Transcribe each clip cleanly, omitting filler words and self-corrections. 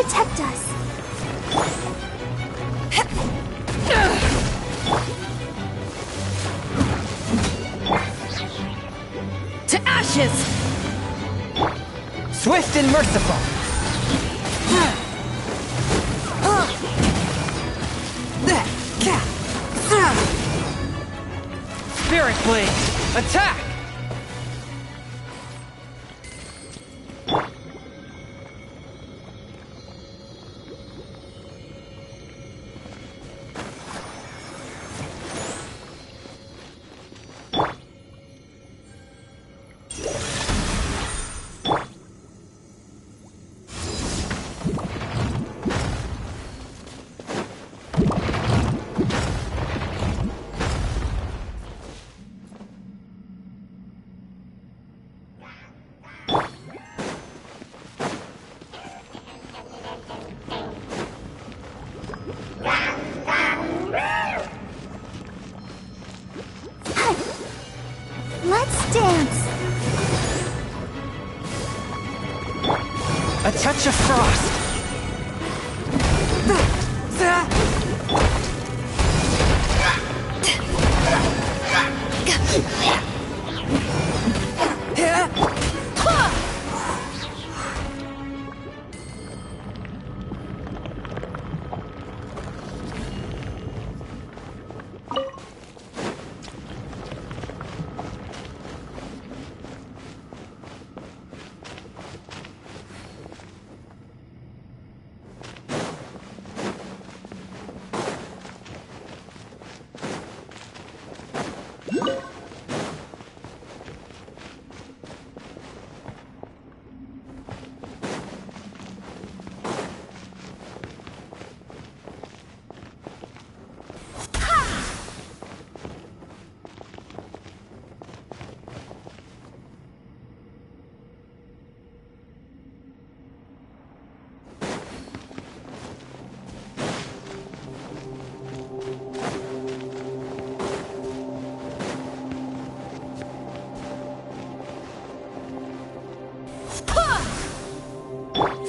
protect us. To ashes! Swift and merciful! Spirit Blade! Attack! Let's dance. A touch of frost!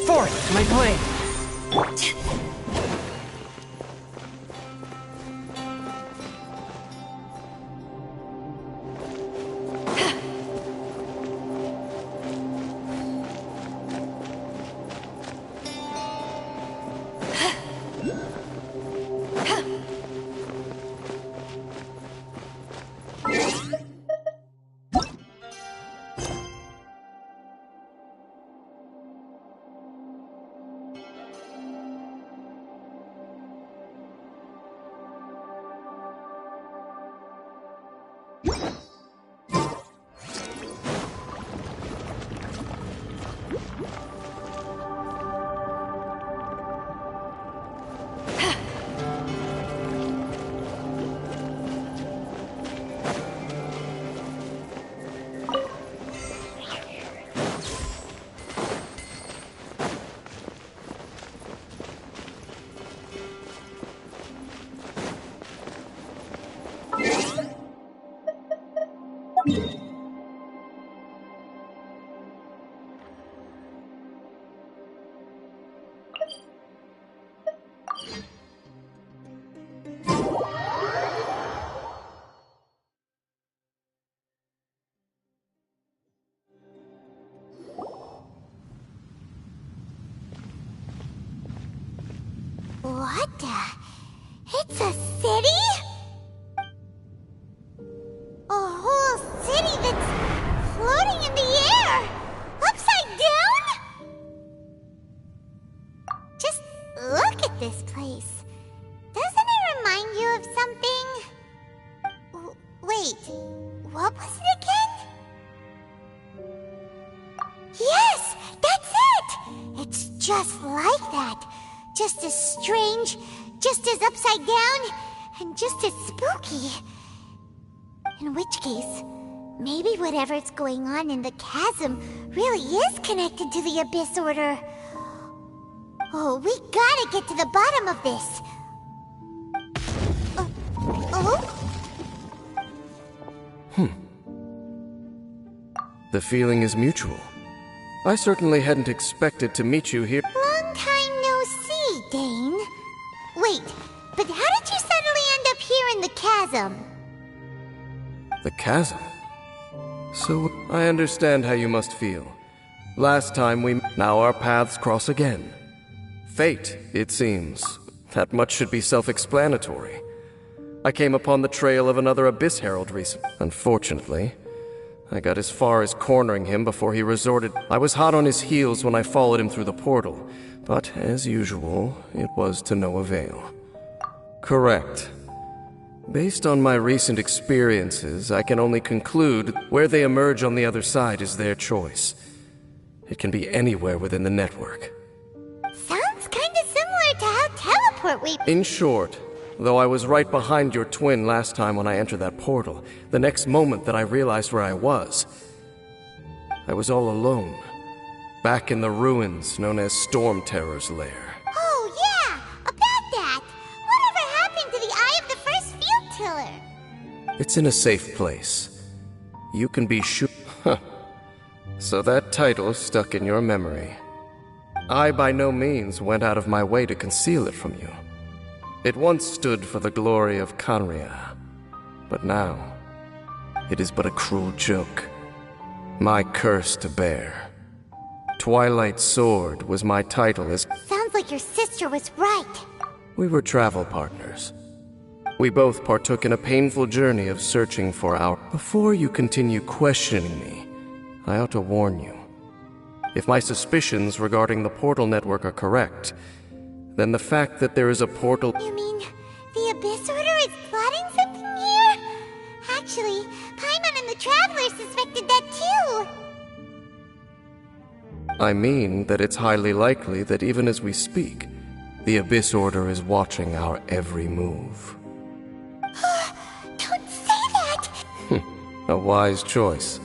Forth, my blade! What the? It's a city? A whole city that's floating in the air! Upside down? Just look at this place. Doesn't it remind you of something? Wait, what was it again? Yes, that's it! It's just like that. Just as strange, just as upside down, and just as spooky. In which case, maybe whatever's going on in the chasm really is connected to the Abyss Order. Oh, we gotta get to the bottom of this. Oh? The feeling is mutual. I certainly hadn't expected to meet you here. Long time no chasm. The chasm? So, I understand how you must feel. Last time now our paths cross again. Fate, it seems. That much should be self-explanatory. I came upon the trail of another Abyss Herald recently. Unfortunately, I got as far as cornering him before he resorted. I was hot on his heels when I followed him through the portal, but as usual, it was to no avail. Correct. Based on my recent experiences, I can only conclude where they emerge on the other side is their choice. It can be anywhere within the network. Sounds kinda similar to how teleport we... In short, though I was right behind your twin last time when I entered that portal, the next moment that I realized where I was all alone, back in the ruins known as Storm Terror's lair. Oh, yeah! About that! Whatever happened to the Eye of the First Field Tiller? It's in a safe place. You can be sure. So that title stuck in your memory. I by no means went out of my way to conceal it from you. It once stood for the glory of Kanria, but now it is but a cruel joke. My curse to bear. Twilight Sword was my title as... Sounds like your sister was right. We were travel partners. We both partook in a painful journey of searching for our... Before you continue questioning me, I ought to warn you. If my suspicions regarding the portal network are correct, then the fact that there is a portal... You mean the Abyss Order is plotting something here? Actually, Paimon and the Traveler suspected that too. I mean that it's highly likely that even as we speak, the Abyss Order is watching our every move. Don't say that! A wise choice.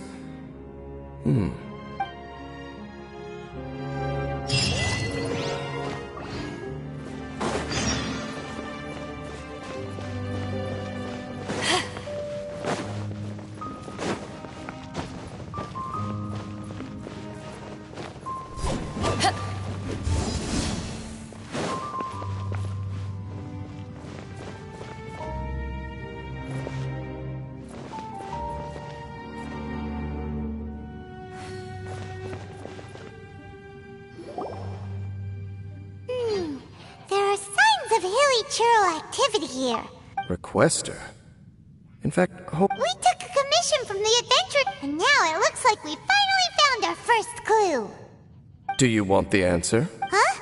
There are signs of hilly churl activity here. Requester? In fact, We took a commission from the adventure, and now it looks like we finally found our first clue. do you want the answer? Huh?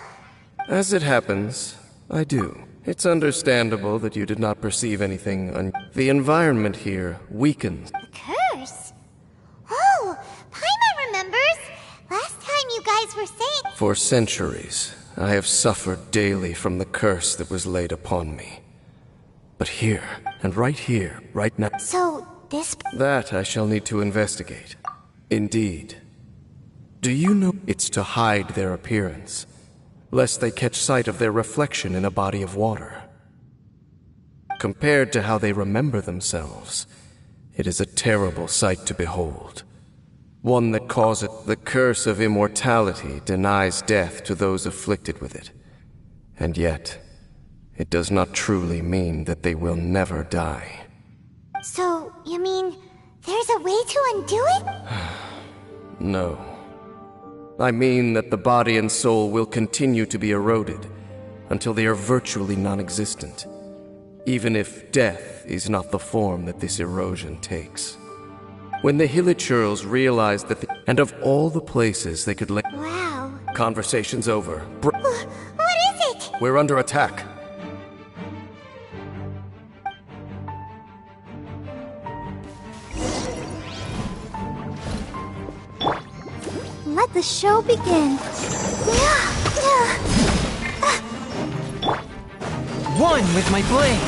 As it happens, I do. It's understandable that you did not perceive anything The environment here weakens. A curse? Oh, Paimon remembers. Last time you guys were saying... For centuries, I have suffered daily from the curse that was laid upon me. But here, and right here, right now... So, this... That I shall need to investigate. Indeed. Do you know it's to hide their appearance, lest they catch sight of their reflection in a body of water? Compared to how they remember themselves, it is a terrible sight to behold. One that causeth the curse of immortality denies death to those afflicted with it. And yet, it does not truly mean that they will never die. So, you mean there's a way to undo it? No. I mean that the body and soul will continue to be eroded until they are virtually non-existent, even if death is not the form that this erosion takes. When the Hilichurls realized that and of all the places they could lay... Wow. Conversation's over. What is it? We're under attack. Let the show begin. One with my blade!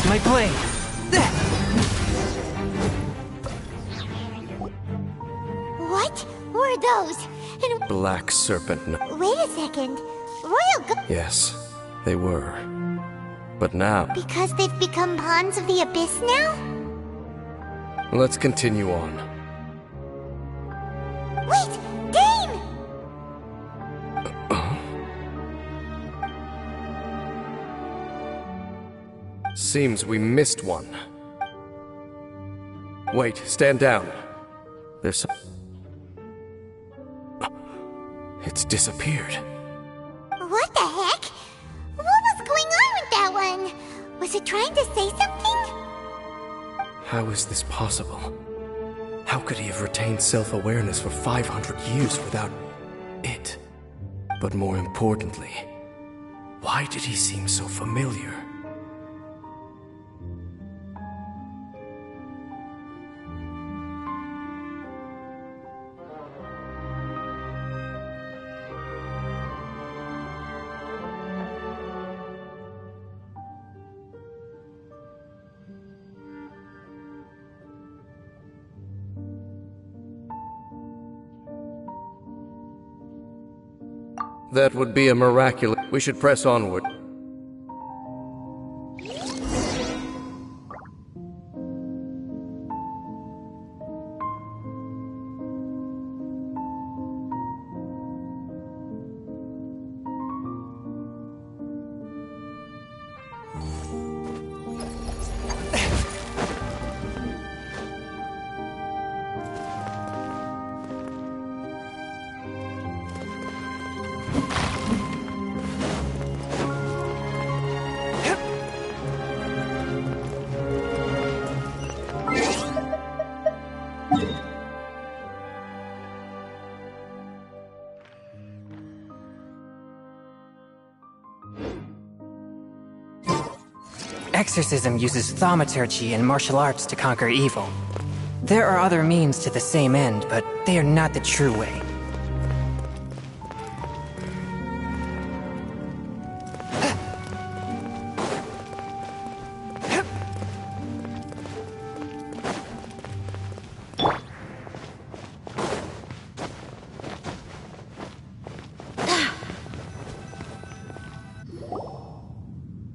My blade! black serpent. Wait a second. Royal Yes, they were. But now, Because they've become pawns of the Abyss now? let's continue on. Wait! Dane! Seems we missed one. Wait, stand down. There's some... It's disappeared. What the heck? What was going on with that one? Was it trying to say something? How is this possible? How could he have retained self-awareness for 500 years without it? But more importantly, why did he seem so familiar? That would be a miraculous... We should press onward. Exorcism uses thaumaturgy and martial arts to conquer evil. There are other means to the same end, but they are not the true way.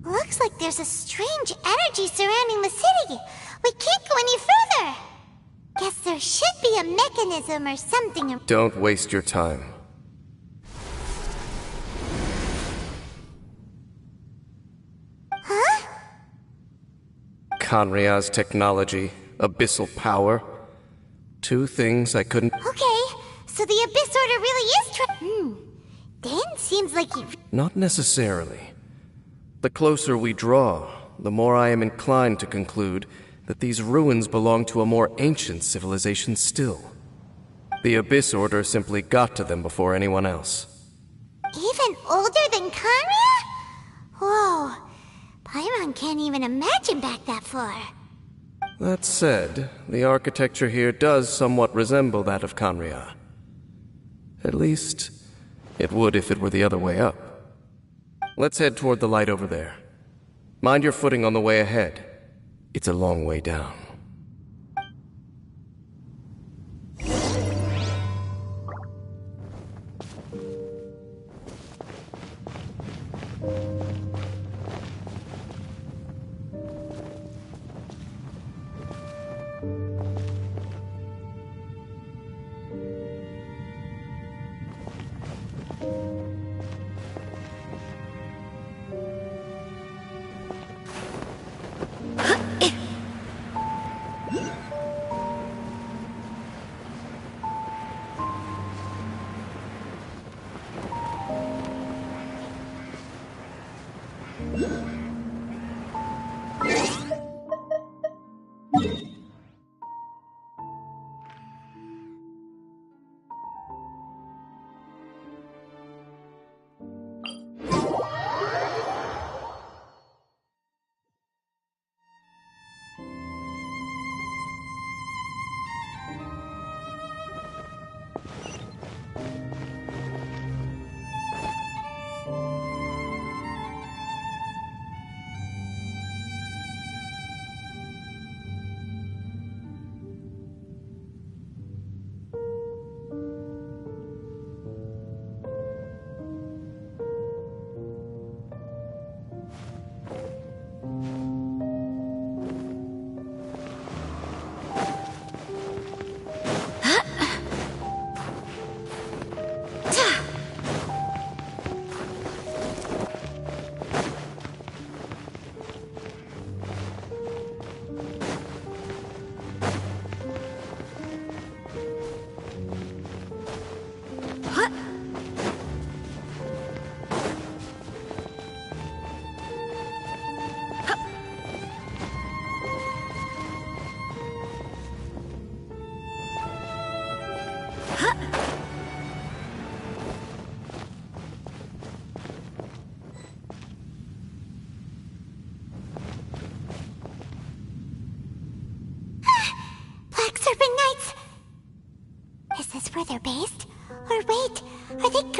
Looks like there's a strange energy surrounding the city. We can't go any further. Guess there should be a mechanism or something. Don't waste your time. Huh? Kanria's technology, abyssal power. Two things I couldn't... Okay, so the Abyss Order really is Dane seems like he... Not necessarily. The closer we draw, the more I am inclined to conclude that these ruins belong to a more ancient civilization still. The Abyss Order simply got to them before anyone else. Even older than Kanria? Whoa. Paimon can't even imagine back that far. That said, the architecture here does somewhat resemble that of Kanria. At least, it would if it were the other way up. Let's head toward the light over there. Mind your footing on the way ahead. It's a long way down.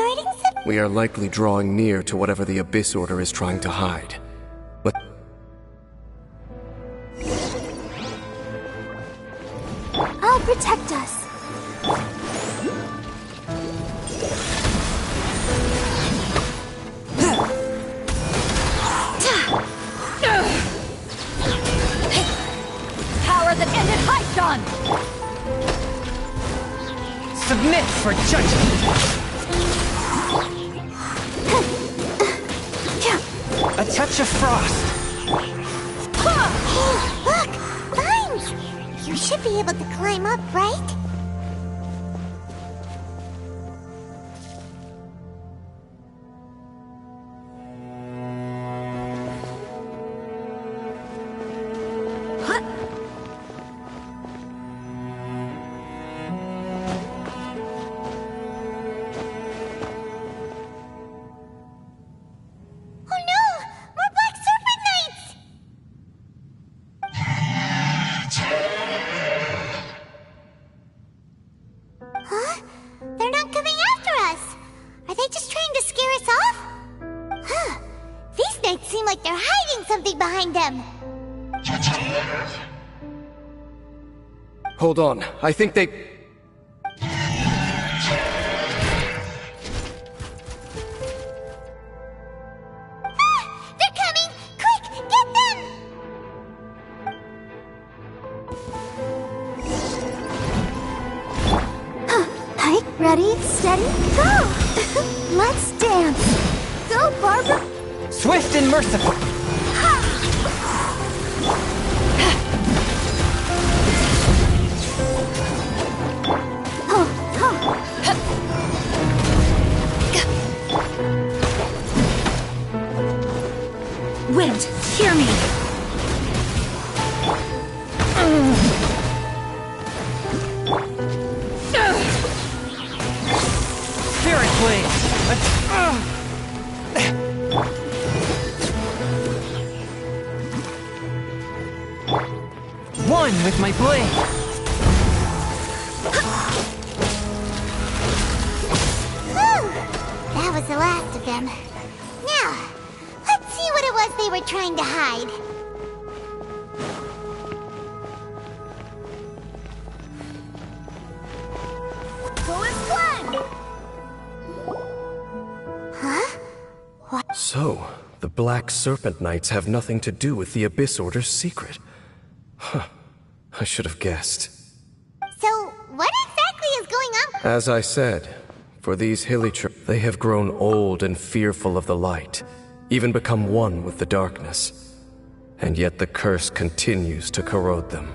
starting some... We are likely drawing near to whatever the Abyss Order is trying to hide. Let- I'll protect us. Power that ended Hyson! Submit for judgment! A touch of frost! Hey, look! Vines! You should be able to climb up, right? Oh no! More Black Serpent Knights! Huh? They're not coming after us! Are they just trying to scare us off? Huh. These knights seem like they're hiding something behind them. Hold on, I think they... They're coming! Quick, get them! Hike, ready, steady, go! Let's dance! Go, Barbara! Swift and merciful! Wind, hear me! Spirit blade! One with my blade! Whew. That was the last of them. Now, let's see what it was they were trying to hide. Go and climb! Huh? So, the Black Serpent Knights have nothing to do with the Abyss Order's secret. Huh. I should have guessed. So, what exactly is going on? As I said, for these hilly they have grown old and fearful of the light, even become one with the darkness. And yet the curse continues to corrode them.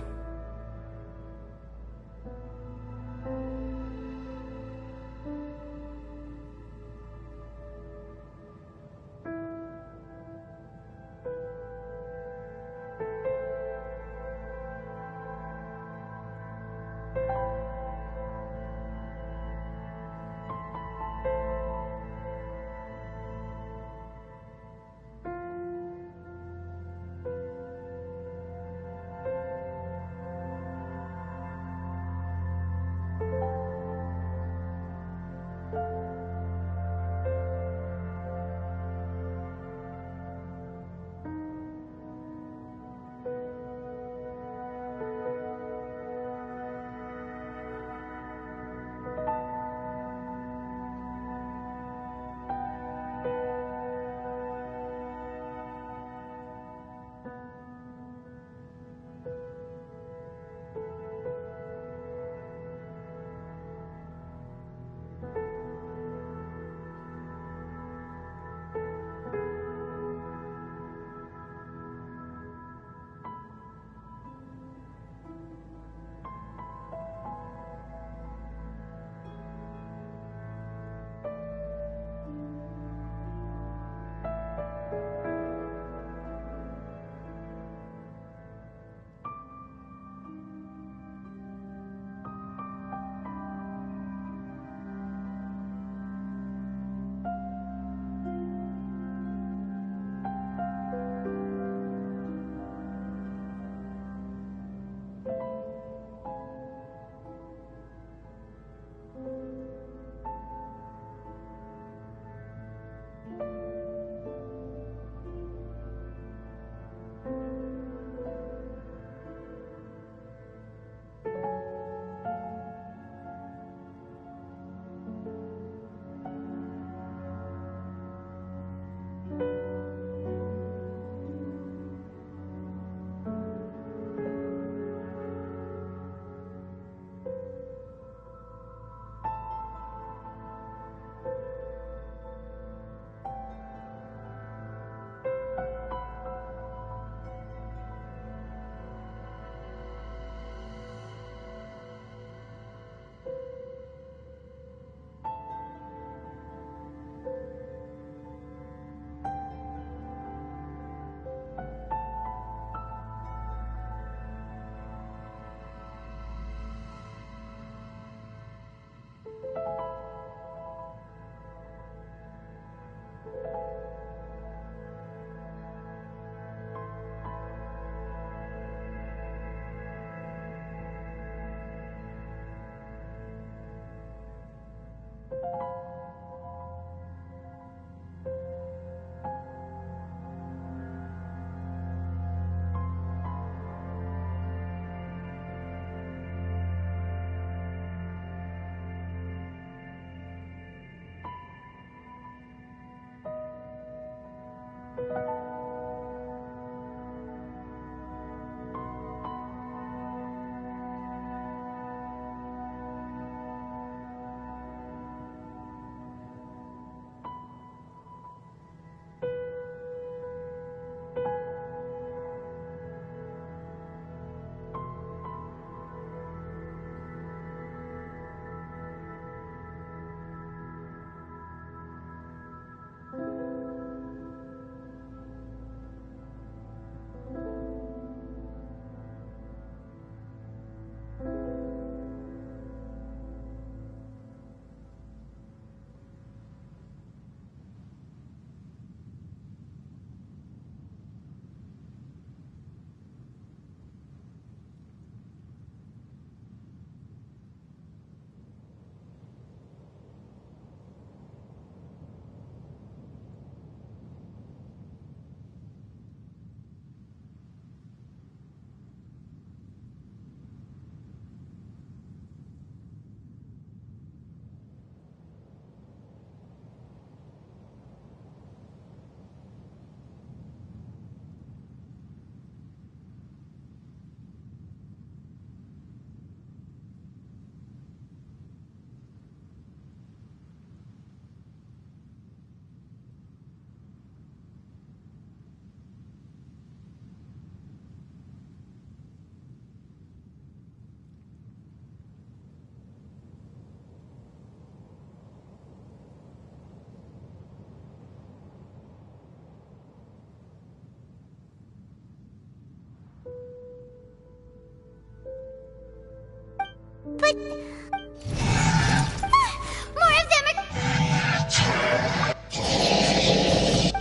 More of them are...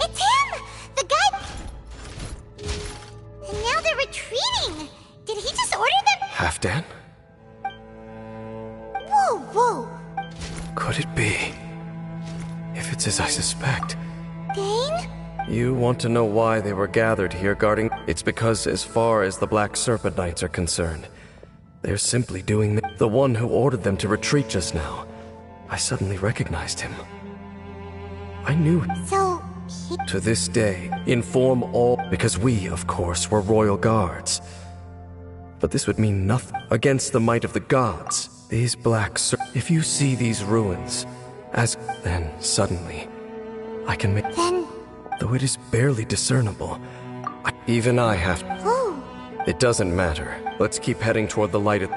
It's him! The guy... And now they're retreating! Did he just order them? Halfdan? Whoa, whoa! Could it be? If it's as I suspect. Dane? You want to know why they were gathered here guarding? It's because as far as the Black Serpent Knights are concerned, they're simply doing the one who ordered them to retreat just now. I suddenly recognized him. I knew him. So, he... To this day, inform all, because we, of course, were royal guards. But this would mean nothing against the might of the gods. These if you see these ruins, then suddenly, I can make... Then... Though it is barely discernible, even I have... Who? It doesn't matter. Let's keep heading toward the light.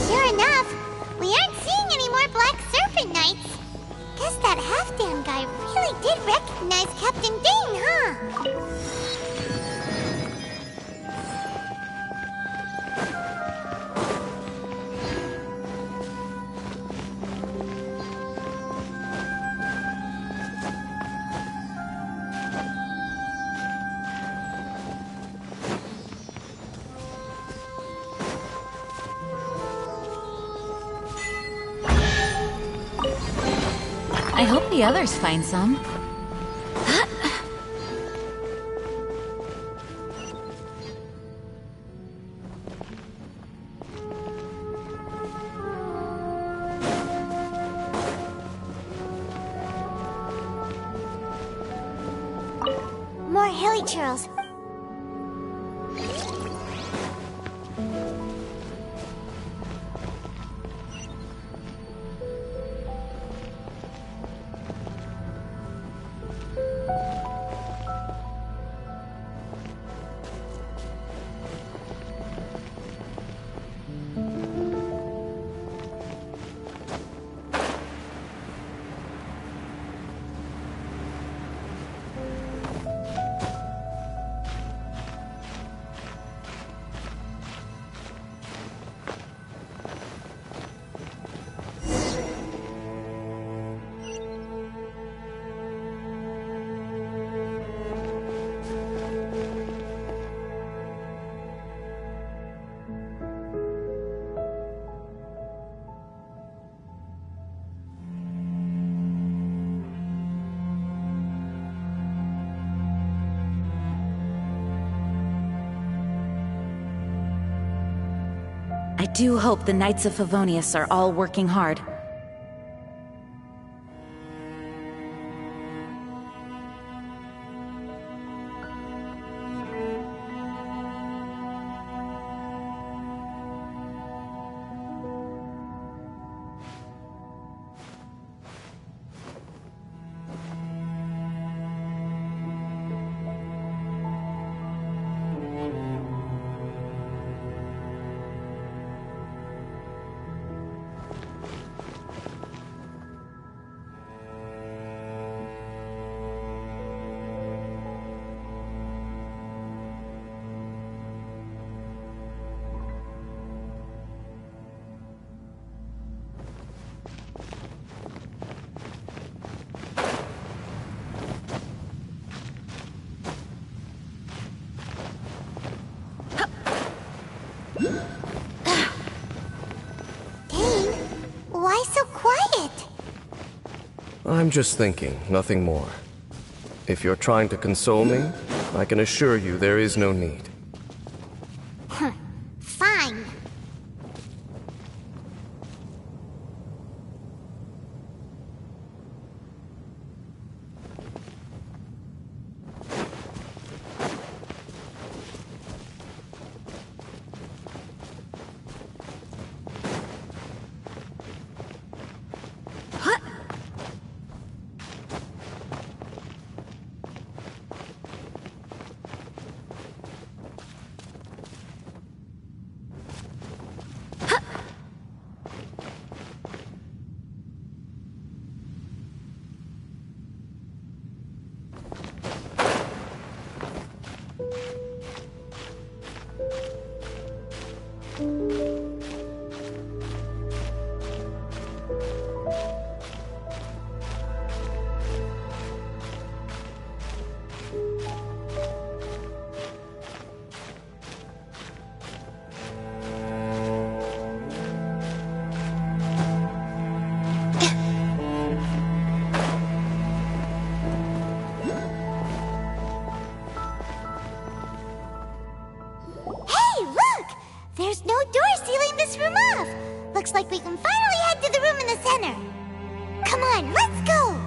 Sure enough, we aren't seeing any more Black Serpent Knights. Guess that Halfdan guy really did recognize Captain Dane, huh? I hope the others find some. More hilly churls. I do hope the Knights of Favonius are all working hard. Dane, why so quiet? I'm just thinking, nothing more. If you're trying to console me, I can assure you there is no need. Fine. There's no door sealing this room off. Looks like we can finally head to the room in the center. Come on, let's go!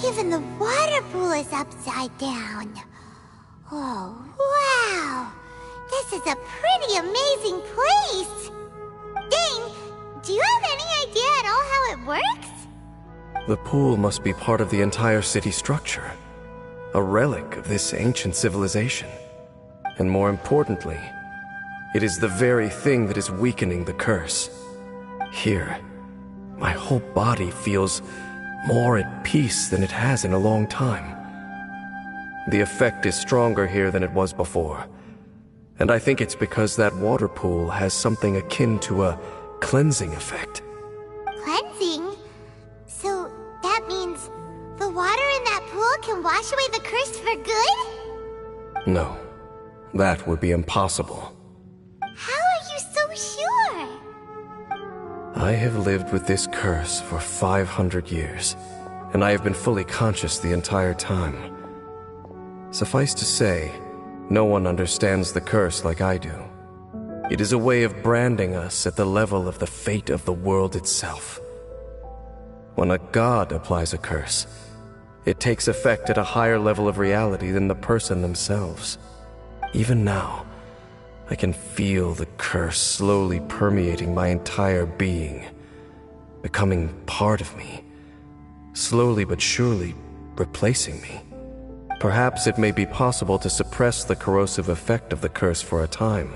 Even the water pool is upside down. Oh, wow! This is a pretty amazing place! Dane, do you have any idea at all how it works? The pool must be part of the entire city structure. A relic of this ancient civilization. And more importantly, it is the very thing that is weakening the curse. Here, my whole body feels more at peace than it has in a long time. The effect is stronger here than it was before. And I think it's because that water pool has something akin to a cleansing effect. Cleansing? So that means the water in that pool can wash away the curse for good? No, that would be impossible. How are you so sure? I have lived with this curse for 500 years, and I have been fully conscious the entire time. Suffice to say, no one understands the curse like I do. It is a way of branding us at the level of the fate of the world itself. When a god applies a curse, it takes effect at a higher level of reality than the person themselves. Even now, I can feel the curse slowly permeating my entire being, becoming part of me, slowly but surely replacing me. Perhaps it may be possible to suppress the corrosive effect of the curse for a time,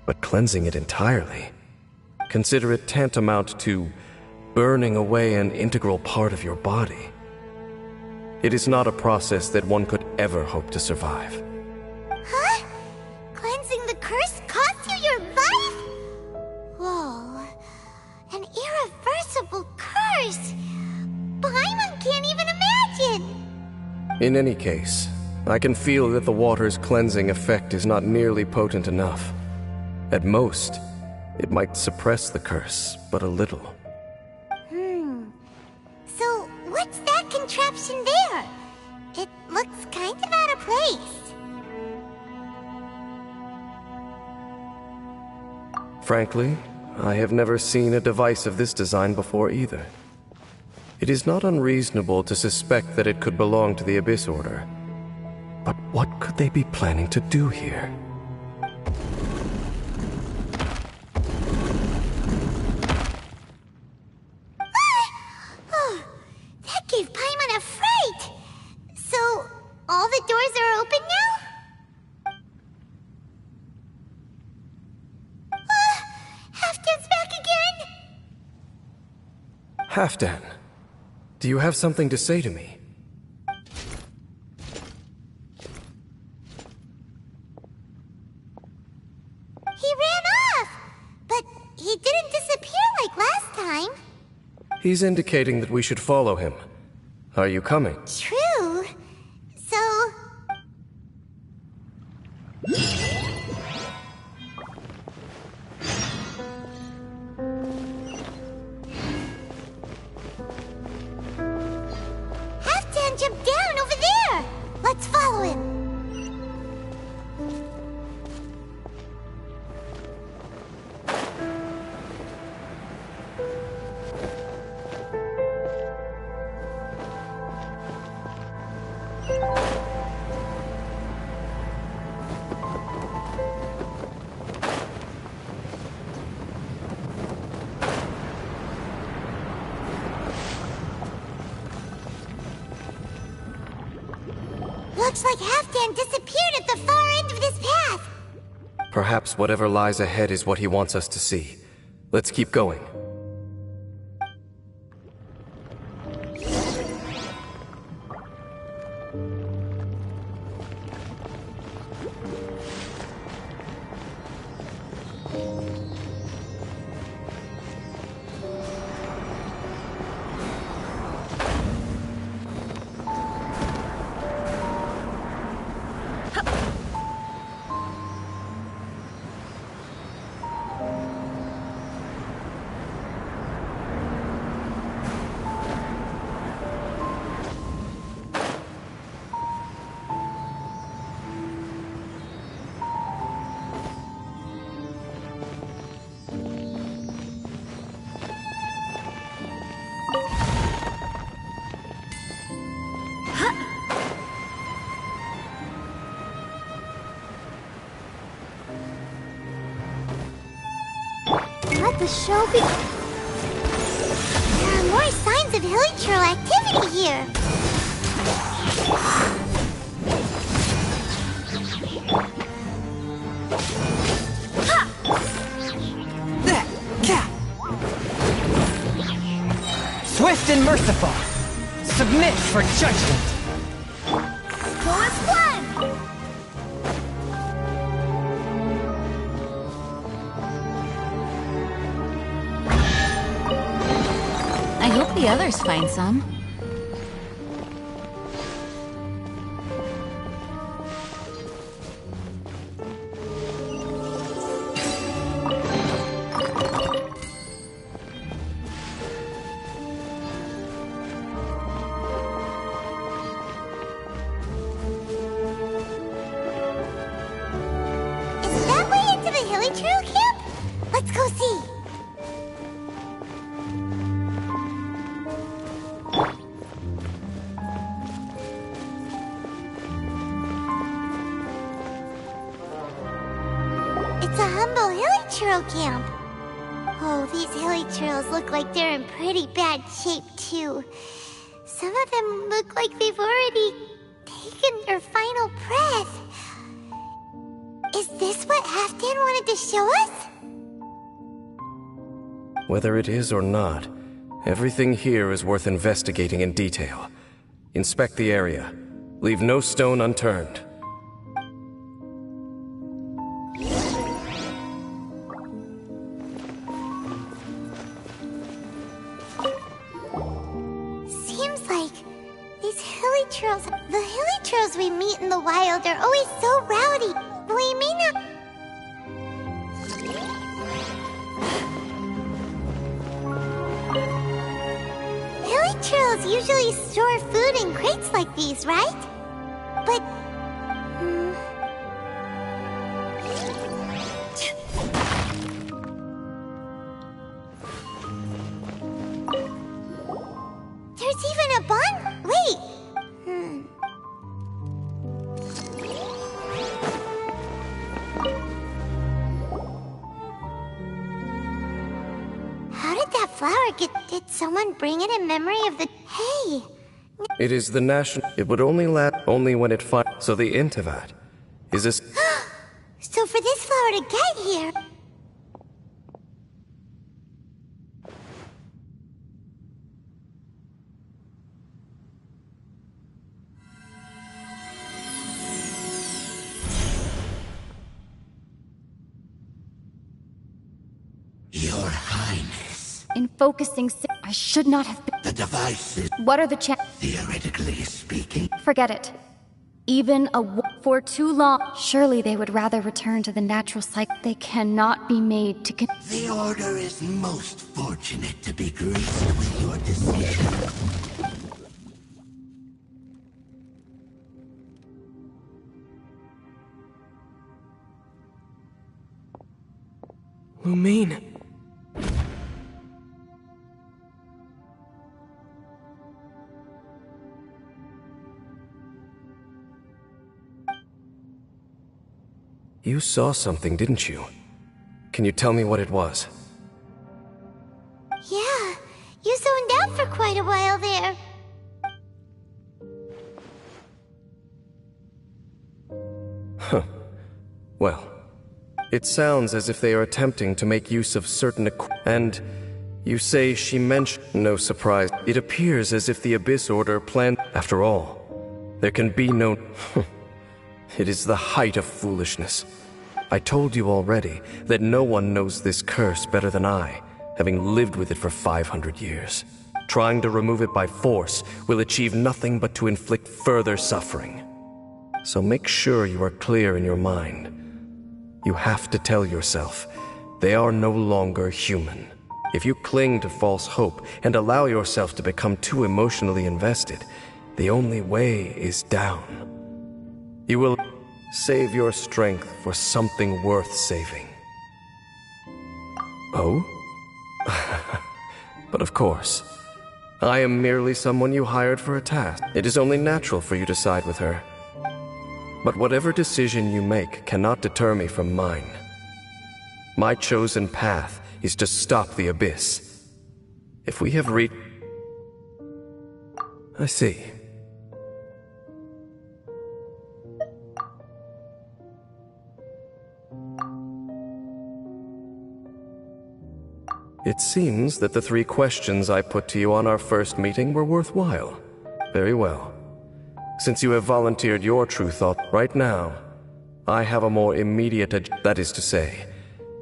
but cleansing it entirely, consider it tantamount to burning away an integral part of your body. It is not a process that one could ever hope to survive. Huh? Cleansing the curse cost you your life? Whoa. An irreversible curse! Paimon can't even imagine! In any case, I can feel that the water's cleansing effect is not nearly potent enough. At most, it might suppress the curse, but a little. So, what's that contraption there? It looks kind of out of place. Frankly, I have never seen a device of this design before either. It is not unreasonable to suspect that it could belong to the Abyss Order. But what could they be planning to do here? Oh, that gave Paimon a fright! So, all the doors are open now? Halfdan's back again! Halfdan, do you have something to say to me? He ran off! But he didn't disappear like last time. He's indicating that we should follow him. Are you coming? True. So... Halfdan jumped down over there! Let's follow him. Looks like Halfdan disappeared at the far end of this path. Perhaps whatever lies ahead is what he wants us to see. Let's keep going. Let the show be. There are more signs of hilichurl activity here. Swift and merciful. Submit for judgment. Plus one. I hope the others find some. Is that way into the hilichurl camp? Let's go see. It's a humble hilichurl camp. Oh, these hilichurls look like they're in pretty bad shape, too. Some of them look like they've already taken their final breath. Is this what Halfdan wanted to show us? Whether it is or not, everything here is worth investigating in detail. Inspect the area. Leave no stone unturned. Seems like these the hilichurls we meet in the wild are always so rowdy. We may not. Hilichurls usually store food in crates like these, right? But. There's even a bond. Wait. How did that flower get? Did someone bring it in memory of the? Hey. It is the national. It would only last when it finds. So the Intivat is a. So for this flower to get here. Your Highness, In focusing, I should not have been. the device is, What are the theoretically speaking, Forget it. Even for too long. Surely they would rather return to the natural cycle. They cannot be made to. the Order is most fortunate to be graced with your decision. Lumine. You saw something, didn't you? Can you tell me what it was? Yeah, you zoned out for quite a while there. Well, it sounds as if they are attempting to make use of certain and you say she mentioned no surprise. It appears as if the Abyss Order planned. After all, there can be no. It is the height of foolishness. I told you already that no one knows this curse better than I, having lived with it for 500 years. Trying to remove it by force will achieve nothing but to inflict further suffering. So make sure you are clear in your mind. You have to tell yourself, they are no longer human. If you cling to false hope and allow yourself to become too emotionally invested, the only way is down. You will save your strength for something worth saving. Oh? But of course, I am merely someone you hired for a task. It is only natural for you to side with her. But whatever decision you make cannot deter me from mine. My chosen path is to stop the abyss. If we have reached... I see. It seems that the 3 questions I put to you on our first meeting were worthwhile. Very well. Since you have volunteered your true thought right now, I have a more immediate that is to say,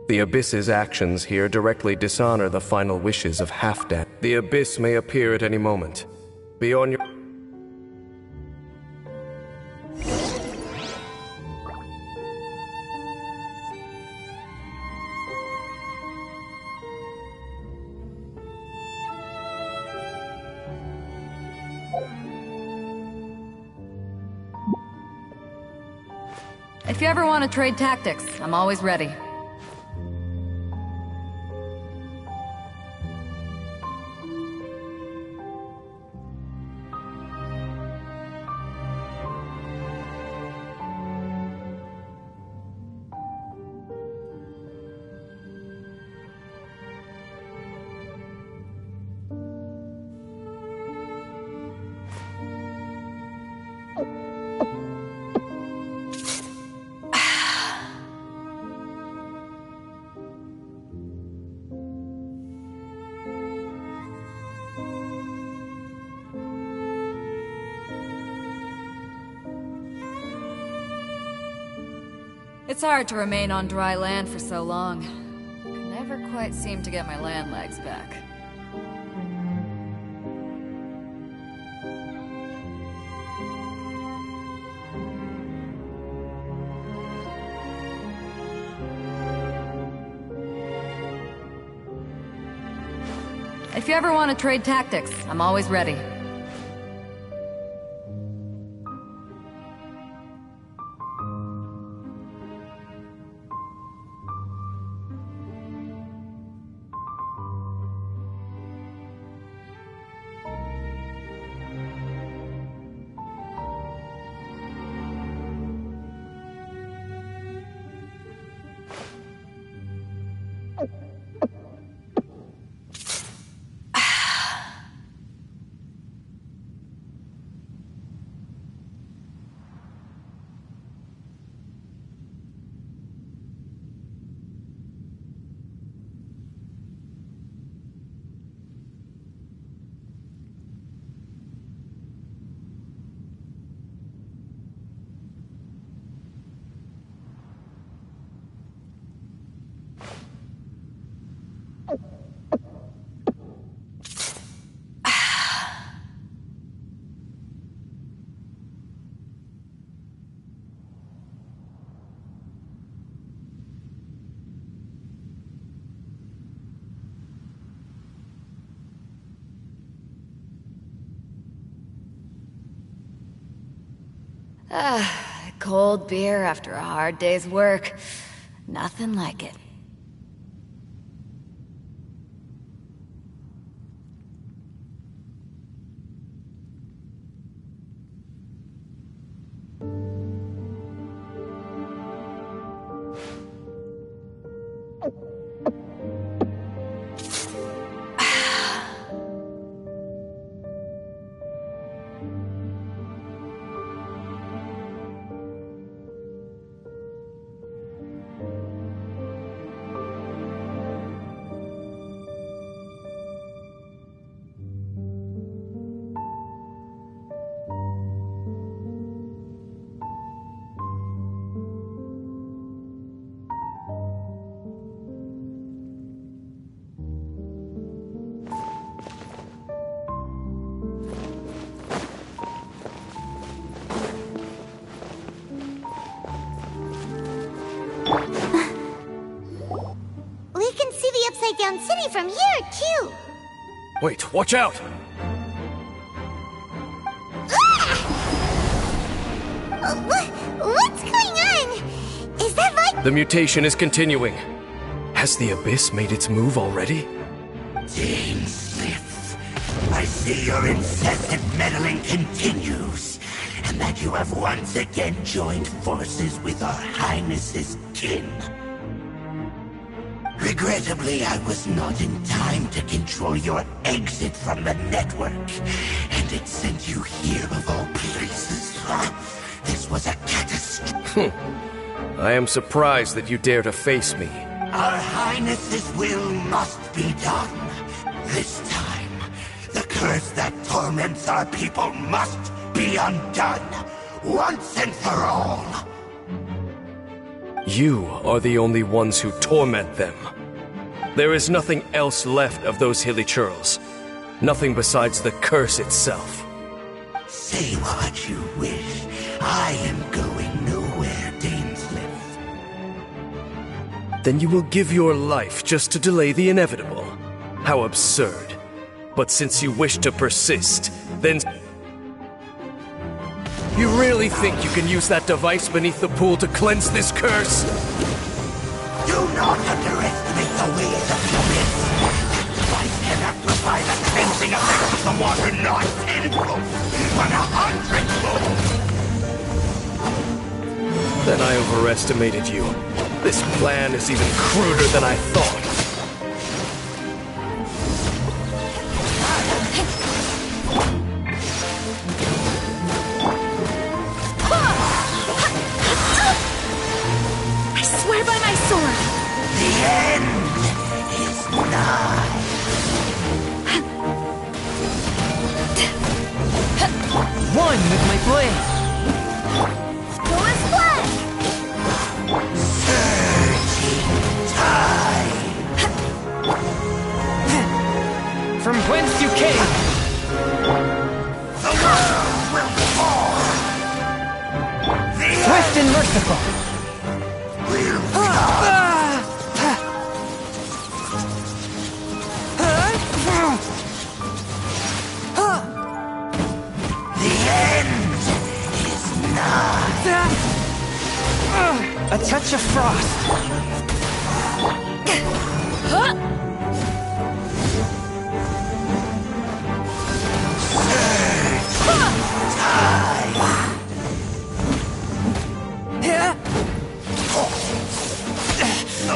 the Abyss's actions here directly dishonor the final wishes of Halfdan. The Abyss may appear at any moment. Be on your... If you ever want to trade tactics, I'm always ready. It's hard to remain on dry land for so long. Can never quite seem to get my land legs back. If you ever want to trade tactics, I'm always ready. Cold beer after a hard day's work. Nothing like it. Underground City from here, too. Wait, watch out! What's going on? Is that like... The mutation is continuing. Has the Abyss made its move already? Dane Smith, I see your incessant meddling continues, and that you have once again joined forces with our Highness's kin. Regrettably, I was not in time to control your exit from the network, and it sent you here of all places. This was a catastrophe. I am surprised that you dare to face me. Our Highness's will must be done. This time, the curse that torments our people must be undone, once and for all. You are the only ones who torment them. There is nothing else left of those hilly churls. Nothing besides the curse itself. Say what you wish. I am going nowhere, Dainsleif. Then you will give your life just to delay the inevitable. How absurd. But since you wish to persist, then... You really think you can use that device beneath the pool to cleanse this curse? Do not underestimate the ways of the Abyss. That device can amplify the cleansing effects of the water not tenfold, but 100-fold. Then I overestimated you. This plan is even cruder than I thought. I swear by my sword! The end is nigh. One with my blade! Go as flash! Surging tide. From whence you came! The world will fall. The Swift and merciful! will come. The end is nigh. A touch of frost!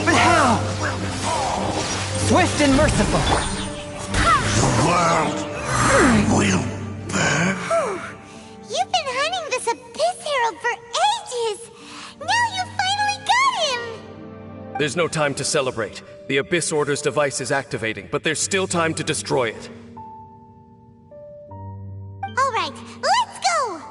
But how? Swift and merciful! The world will burn. You've been hunting this Abyss Herald for ages! Now you finally got him! There's no time to celebrate. The Abyss Order's device is activating, but there's still time to destroy it. Alright, let's go!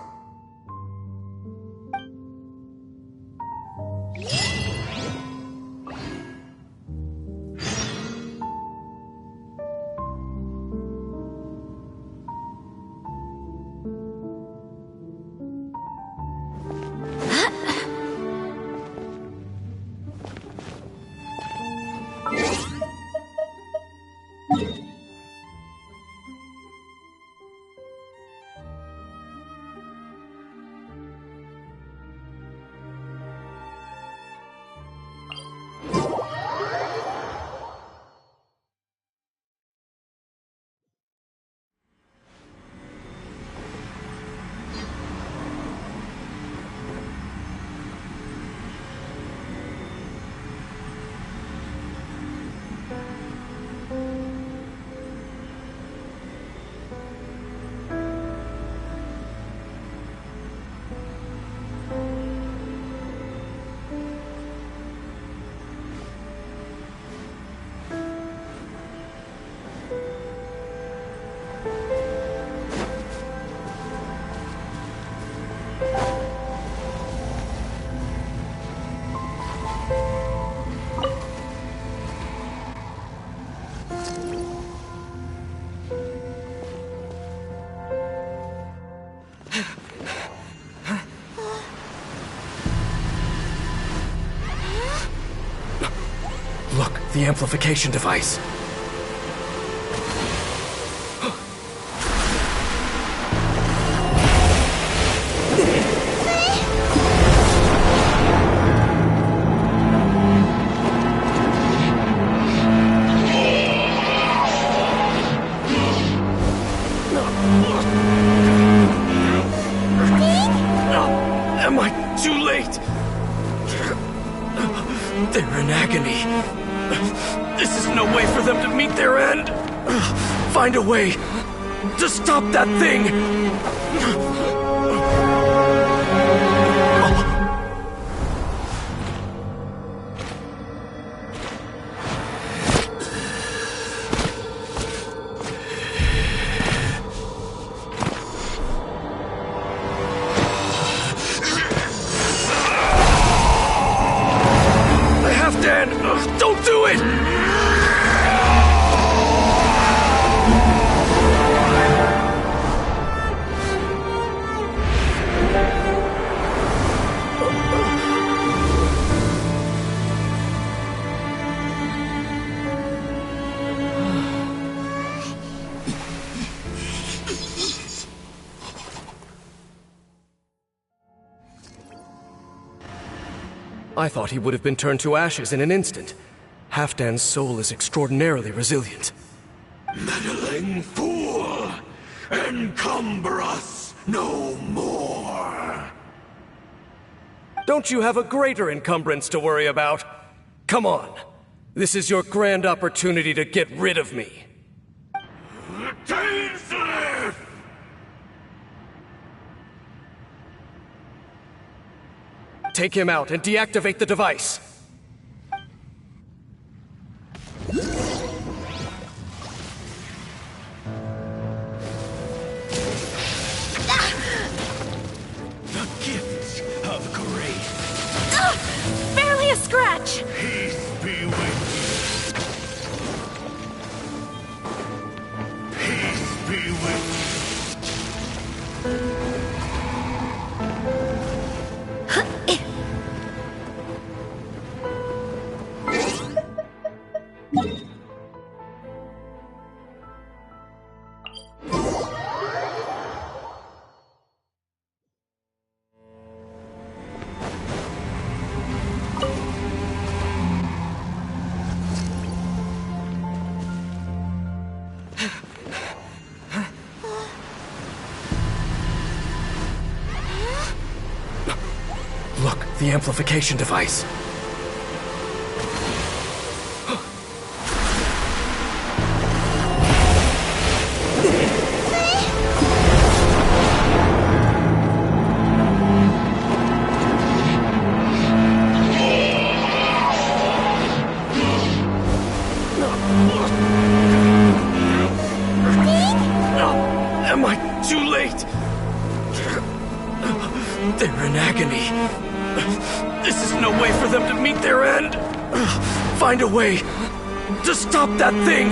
the amplification device. Am I too late? They're in agony. This is no way for them to meet their end. Find a way to stop that thing. Don't do it! I thought he would have been turned to ashes in an instant. Halfdan's soul is extraordinarily resilient. Meddling fool! Encumber us no more! Don't you have a greater encumbrance to worry about? Come on. This is your grand opportunity to get rid of me. Tainslip! Take him out and deactivate the device. The gift of grace. Barely a scratch! Peace be with you. Peace be with Look, the amplification device. Am I too late? They're in agony. This is no way for them to meet their end. Find a way to stop that thing.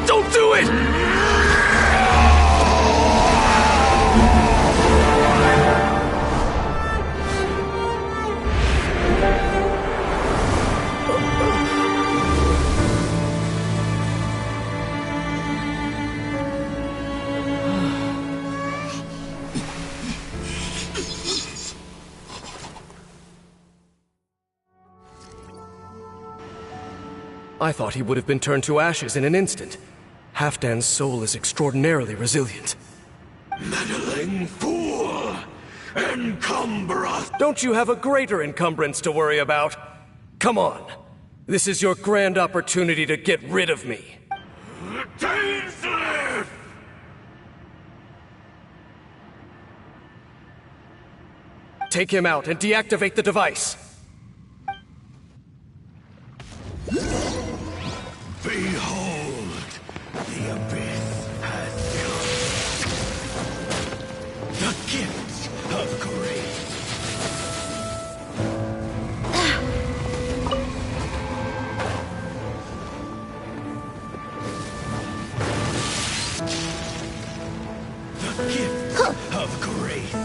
Don't do it! I thought he would have been turned to ashes in an instant. Halfdan's soul is extraordinarily resilient. meddling fool! Encumber us! Don't you have a greater encumbrance to worry about? Come on. This is your grand opportunity to get rid of me. Tainslip! Take him out and deactivate the device. Behold, the abyss has come. The gift of grace.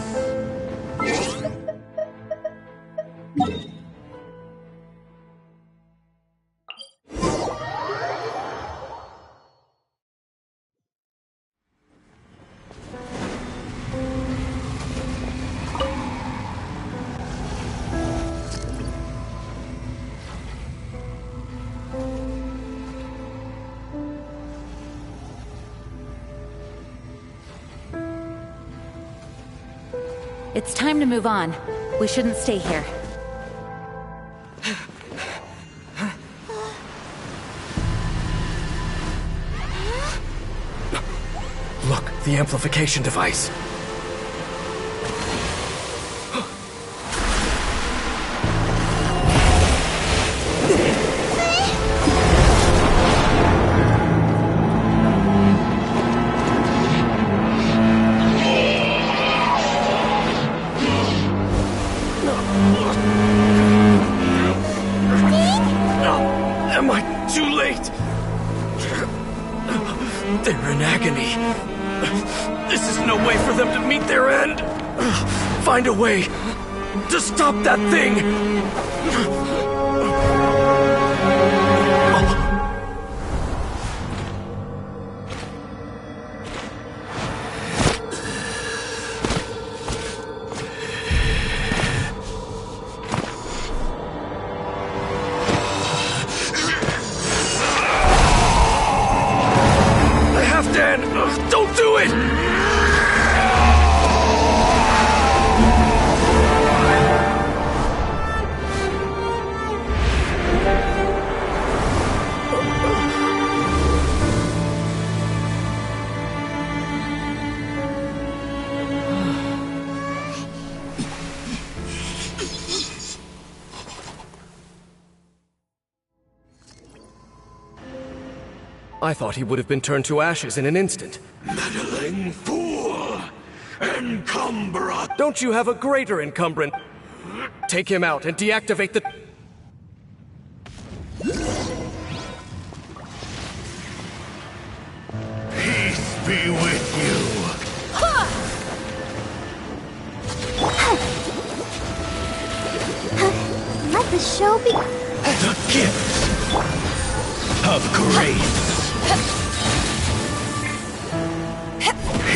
It's time to move on. We shouldn't stay here. Look, the amplification device. Am I too late? They're in agony. This is no way for them to meet their end. Find a way to stop that thing. Don't do it! I thought he would have been turned to ashes in an instant. Meddling fool! Encumbra! Don't you have a greater encumbrance? Take him out and deactivate the... Peace be with you! Let the show be. The gift of grace!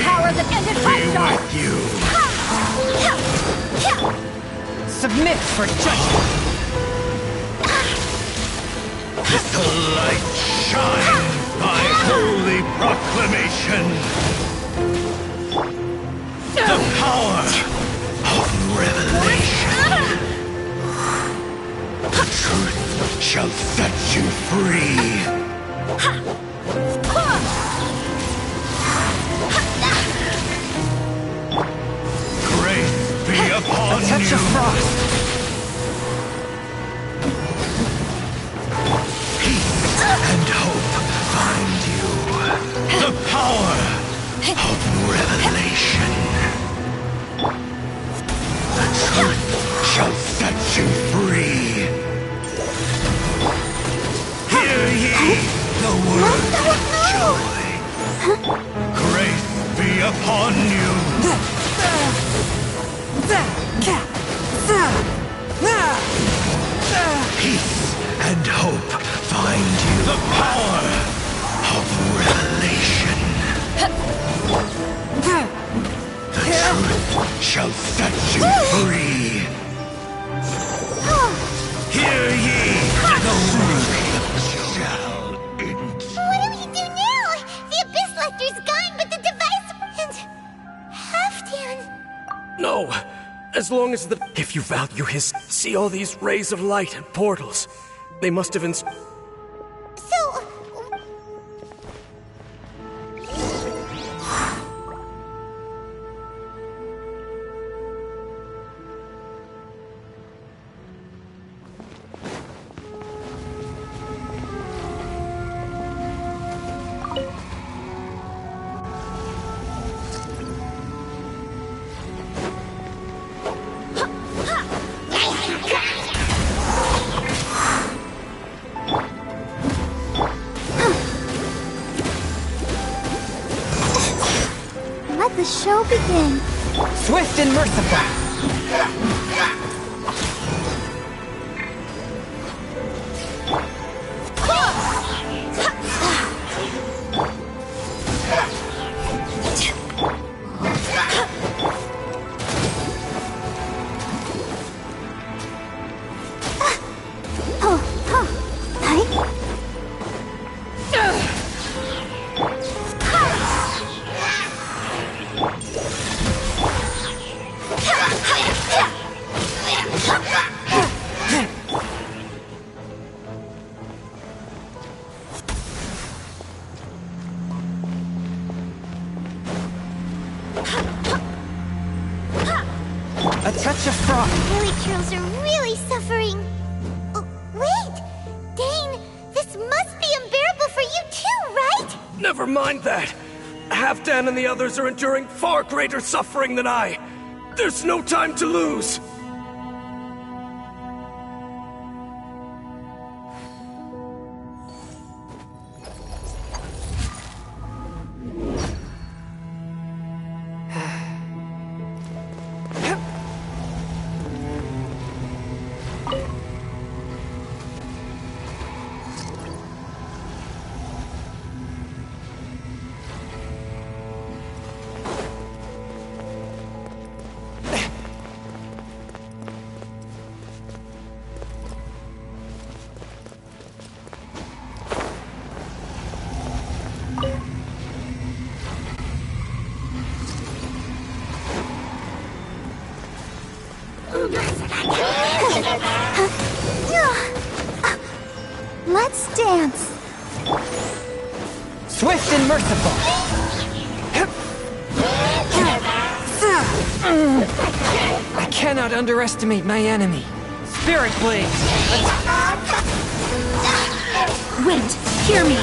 Power that ended Be Firestar! with you! Submit for judgment! The light shines by holy proclamation! The power of revelation! The truth shall set you free! Grace be upon A touch you! of frost! Peace and hope find you. The power of revelation. The truth shall set you free. Hear ye the word of joy. Grace be upon you. Peace and hope find you. The power of revelation. The truth shall set you free. Hear ye the word of shall end. What do we do now? The Abyss Lecter's gone, but the device and Halfdan. No! As long as the... If you value his... See all these rays of light and portals. They must have... So. let the show begin. Swift and merciful. A touch of frost. Villagers are really suffering. Oh, wait! Dane, this must be unbearable for you too, right? Never mind that. Halfdan and the others are enduring far greater suffering than I. There's no time to lose. Let's dance. Swift and merciful. I cannot underestimate my enemy. Spirit Blade. Wait, hear me!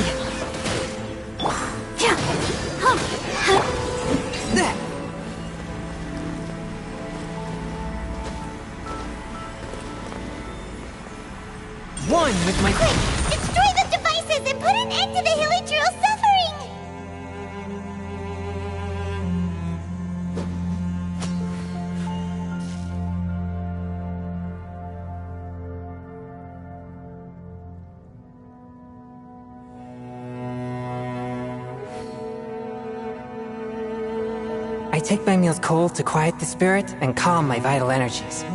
One with my... Quick! Destroy the devices and put an end to the Hilichurl's suffering! I take my meals cold to quiet the spirit and calm my vital energies.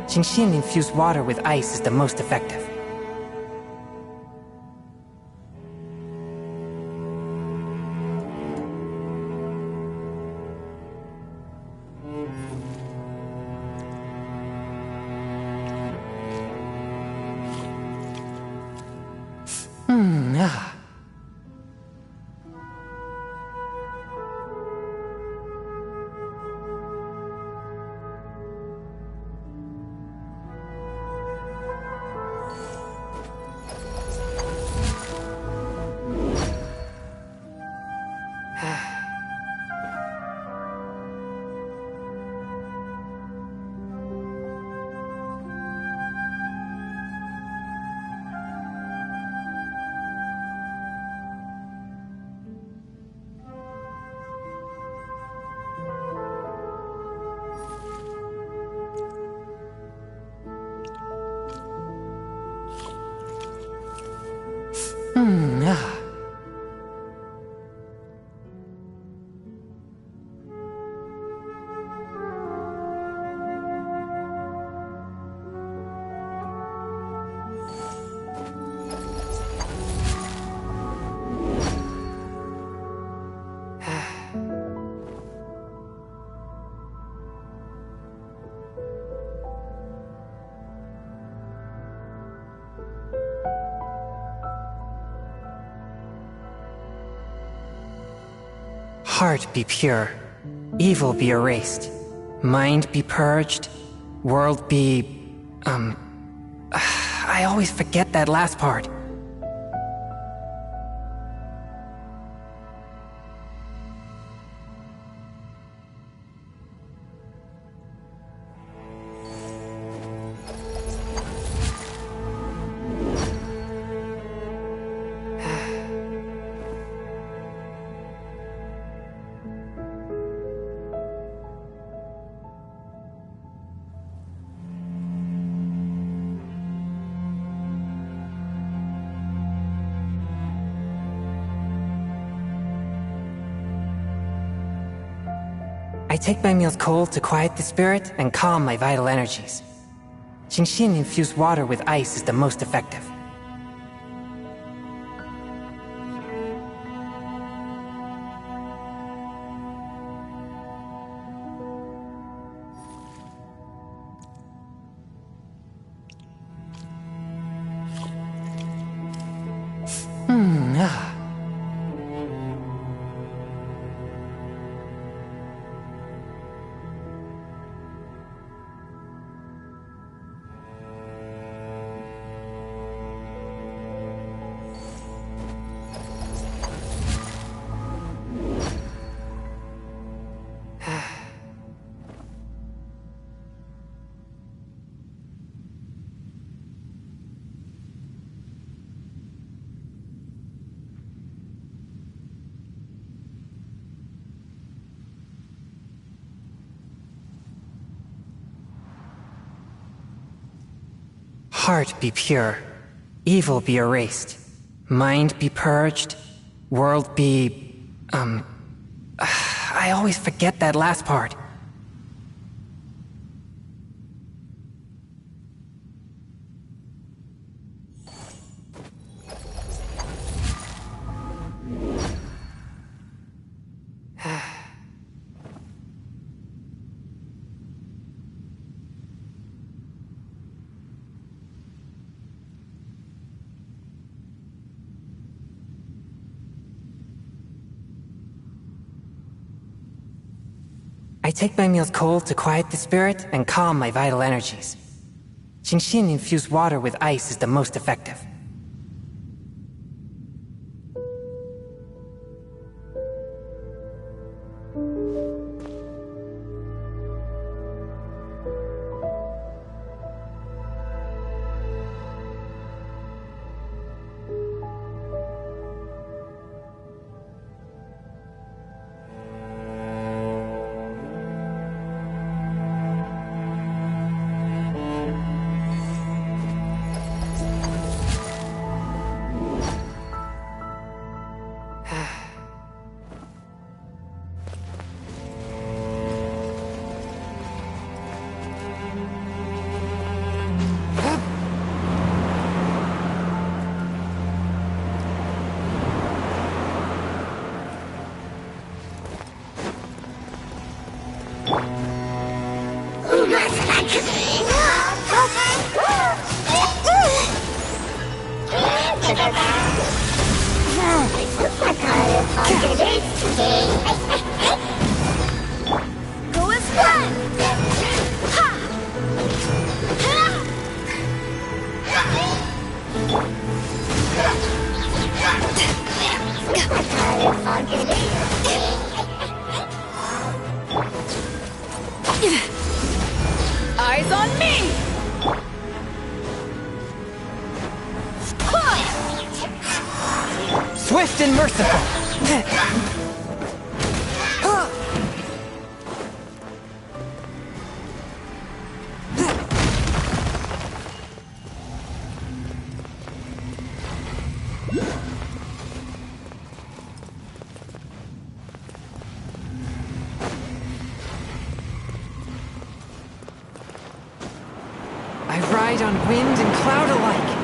Genshin infused water with ice is the most effective. Ah. Ah. Heart be pure, evil be erased, mind be purged, world be... I always forget that last part. I take my meals cold to quiet the spirit and calm my vital energies. Genshin infused water with ice is the most effective. Heart be pure, evil be erased, mind be purged, world be... I always forget that last part. I take my meals cold to quiet the spirit and calm my vital energies. Genshin infused water with ice is the most effective. Go as planned! Eyes on me! Swift and merciful! I ride on wind and cloud alike.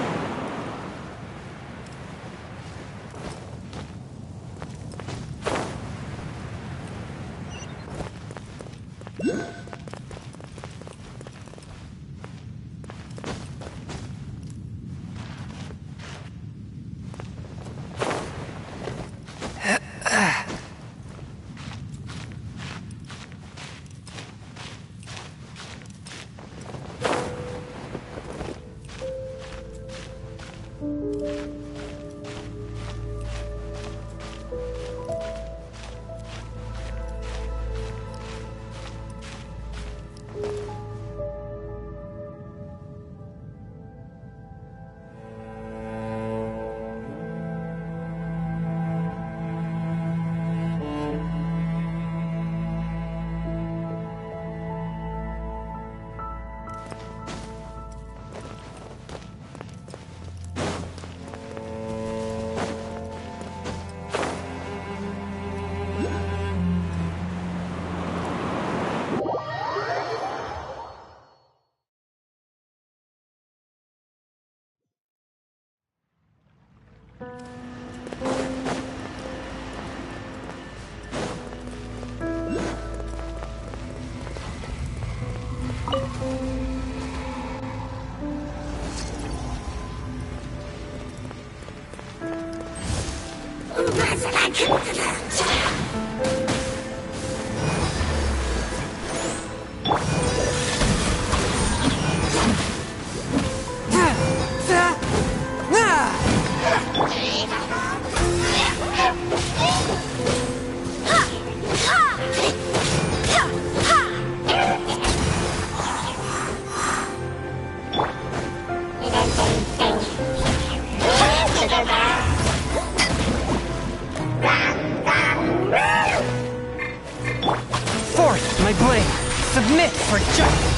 Force my blade! Submit for justice!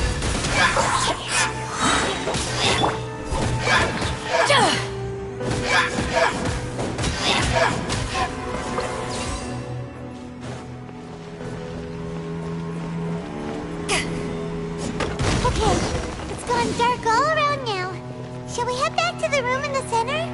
Okay, it's gone dark all around now. Shall we head back to the room in the center?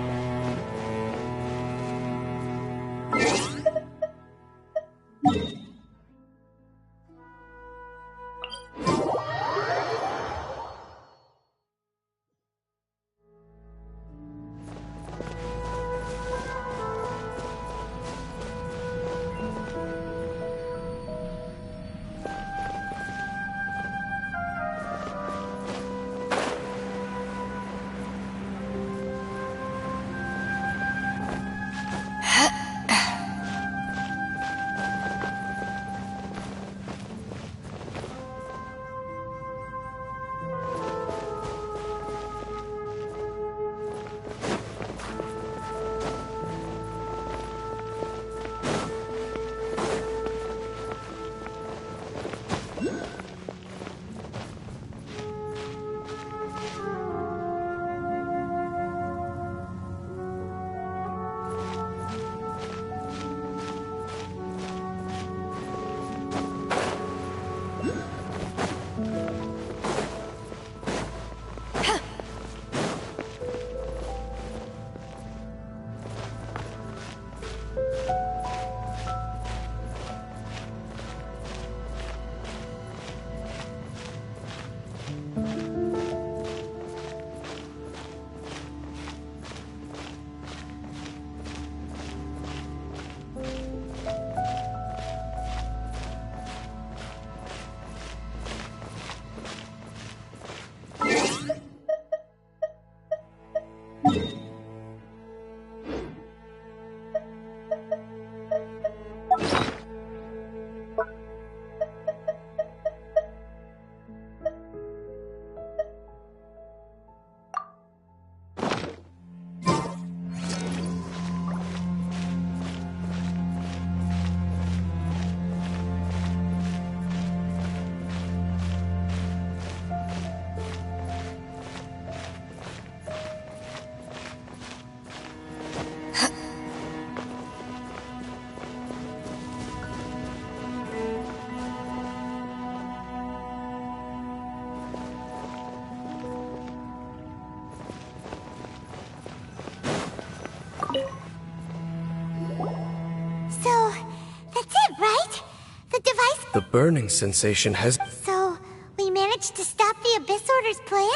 The burning sensation has... So, we managed to stop the Abyss Order's plan?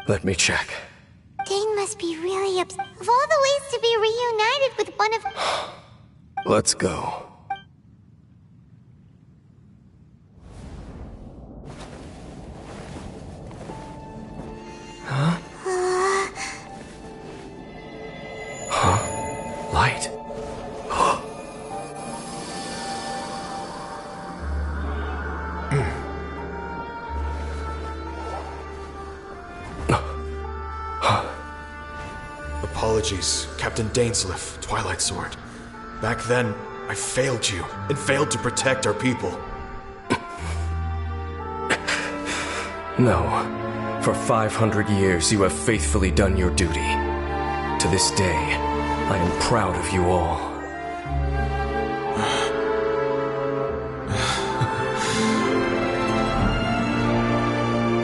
Let me check. Dane must be really upset. Of all the ways to be reunited with one of... Let's go. Huh? Huh? Light. Apologies, Captain Dainsleif, Twilight Sword. Back then, I failed you, and failed to protect our people. No. For 500 years, you have faithfully done your duty. To this day, I am proud of you all.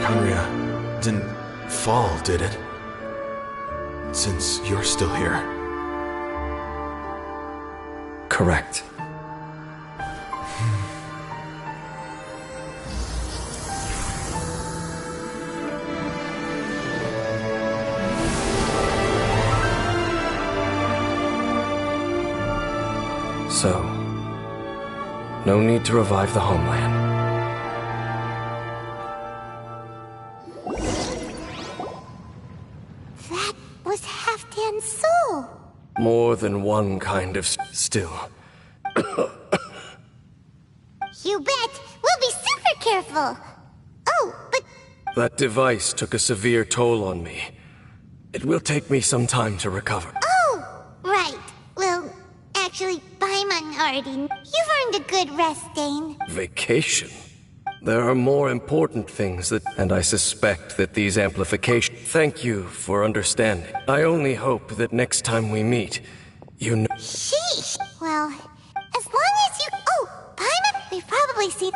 Conria didn't fall, did it? Since you're still here. Correct. So, no need to revive the homeland. That was Halfdan's soul. More than one kind of still. You bet. We'll be super careful. Oh, but That device took a severe toll on me. It will take me some time to recover. oh, right. Well, actually, Paimon already. You've earned a good rest, Dane. Vacation? There are more important things that... And I suspect that these amplifications... Thank you for understanding. I only hope that next time we meet, you know... Sheesh. Well, as long as you. Oh, Paimon. We've probably seen.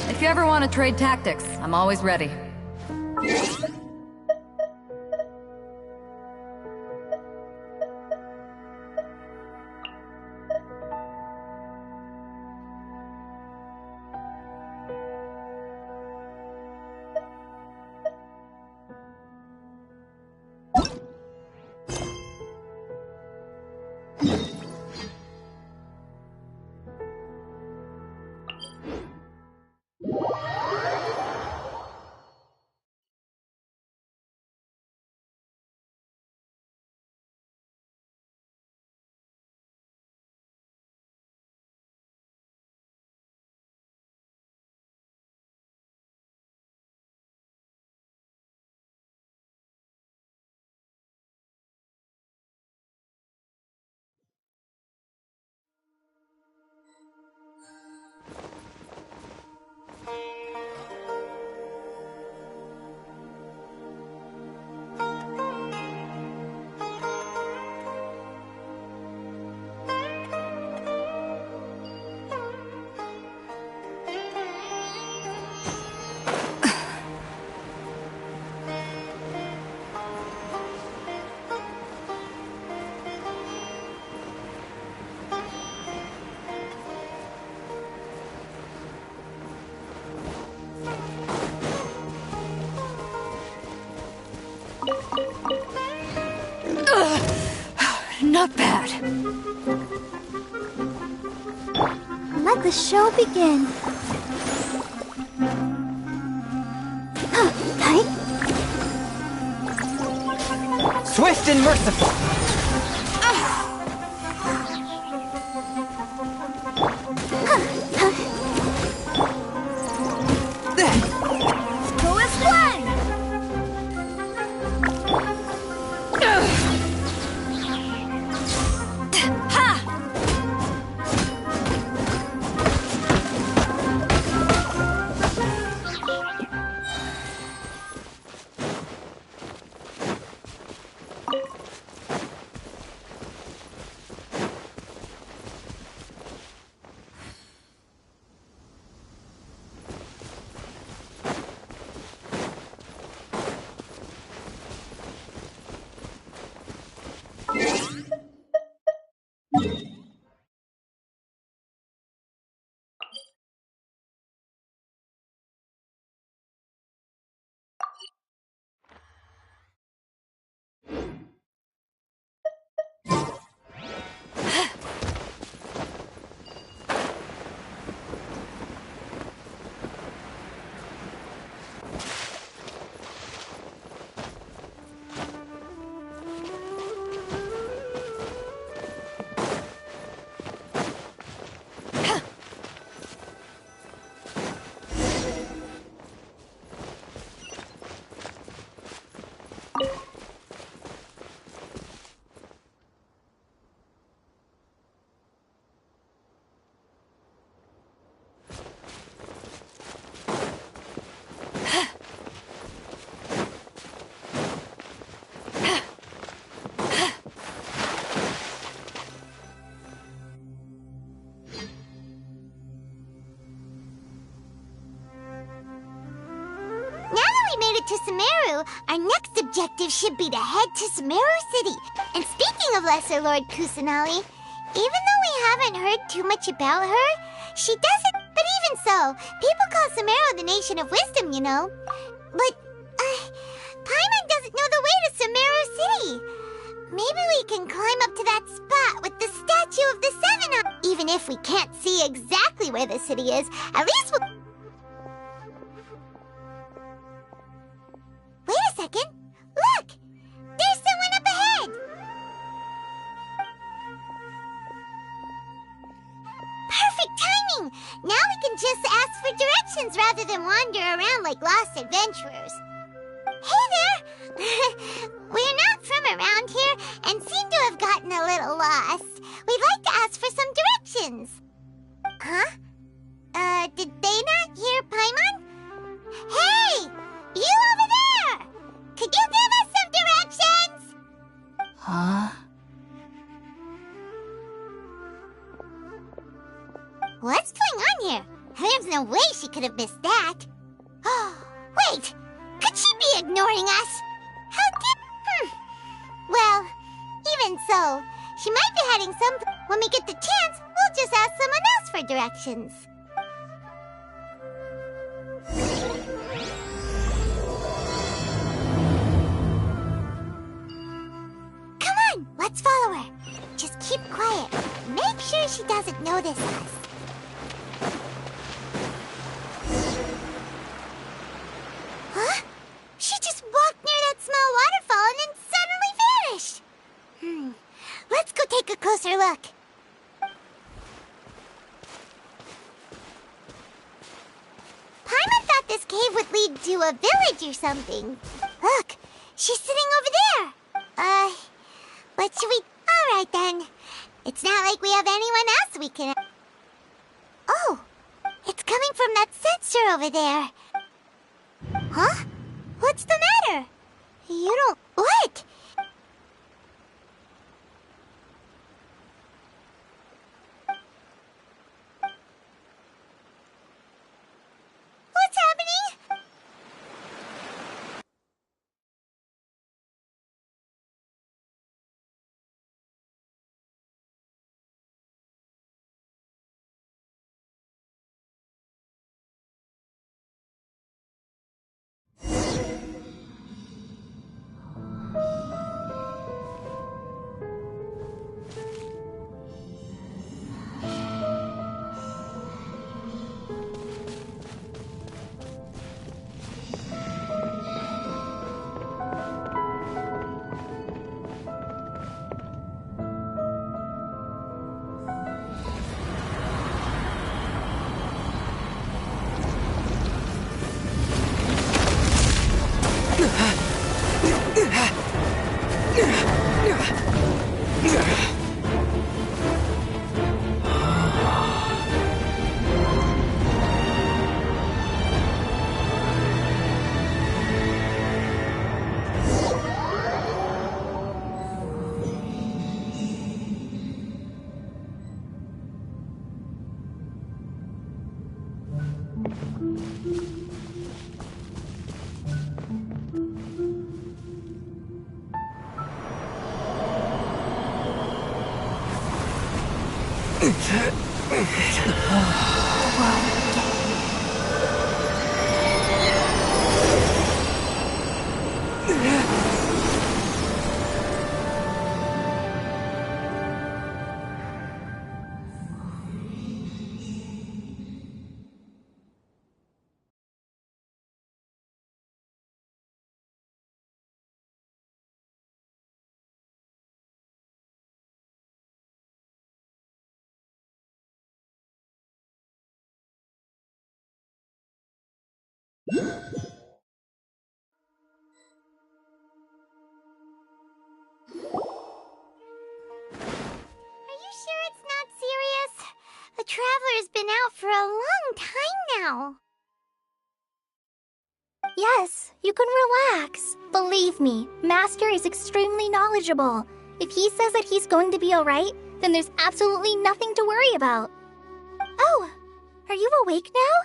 If you ever want to trade tactics, I'm always ready. Not bad. Let the show begin. Hi. Swift and merciful. Go as one. it to Sumeru, our next objective should be to head to Sumeru City. And speaking of Lesser Lord Kusanali, even though we haven't heard too much about her, she doesn't. But even so, people call Sumeru the Nation of Wisdom, you know. But, Paimon doesn't know the way to Sumeru City. Maybe we can climb up to that spot with the statue of the Seven. Even if we can't see exactly where the city is, at least we'll... Wait a second. Look! There's someone up ahead! Perfect timing! Now we can just ask for directions rather than wander around like lost adventurers. Hey there! We're not from around here and seem to have gotten a little lost. We'd like to ask for some directions. Huh? Did they not hear Paimon? Hey! You over there! Could you give us some directions? Huh? What's going on here? There's no way she could have missed that. Wait! Could she be ignoring us? How did... Well, even so, she might be heading some... When we get the chance, we'll just ask someone else for directions. Come on, let's follow her. Just keep quiet. Make sure she doesn't notice us. Huh? She just walked near that small waterfall and then suddenly vanished. Let's go take a closer look. Paimon thought this cave would lead to a village or something. Look, she's sitting over there. But should we... All right then. It's not like we have anyone else we can... Oh, it's coming from that sensor over there. Huh? What's the matter? You don't... What? What's happening? The Traveler's been out for a long time now. Yes, you can relax. Believe me, Master is extremely knowledgeable. If he says that he's going to be alright, then there's absolutely nothing to worry about. Oh, are you awake now?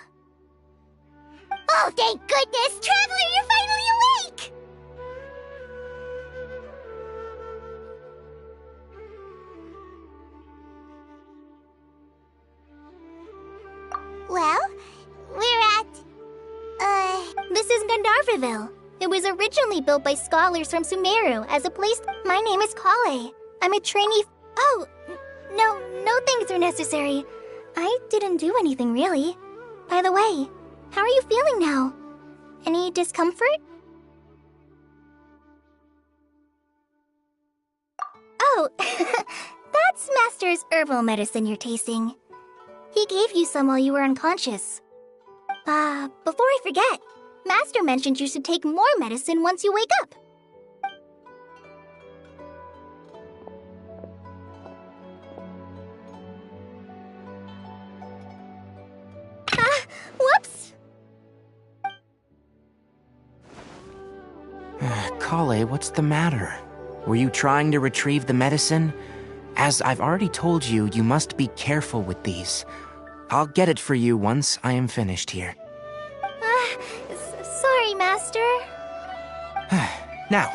Oh, thank goodness! Traveler, you're finally awake! Well, we're at... This is Gandharvaville. It was originally built by scholars from Sumeru as a place... My name is Kale. I'm a trainee... Oh, no things are necessary. I didn't do anything, really. By the way, how are you feeling now? Any discomfort? Oh, that's Master's herbal medicine you're tasting. He gave you some while you were unconscious. Before I forget, Master mentioned you should take more medicine once you wake up. Whoops! Kale, what's the matter? Were you trying to retrieve the medicine? As I've already told you, you must be careful with these. I'll get it for you once I am finished here. Sorry, Master. Now,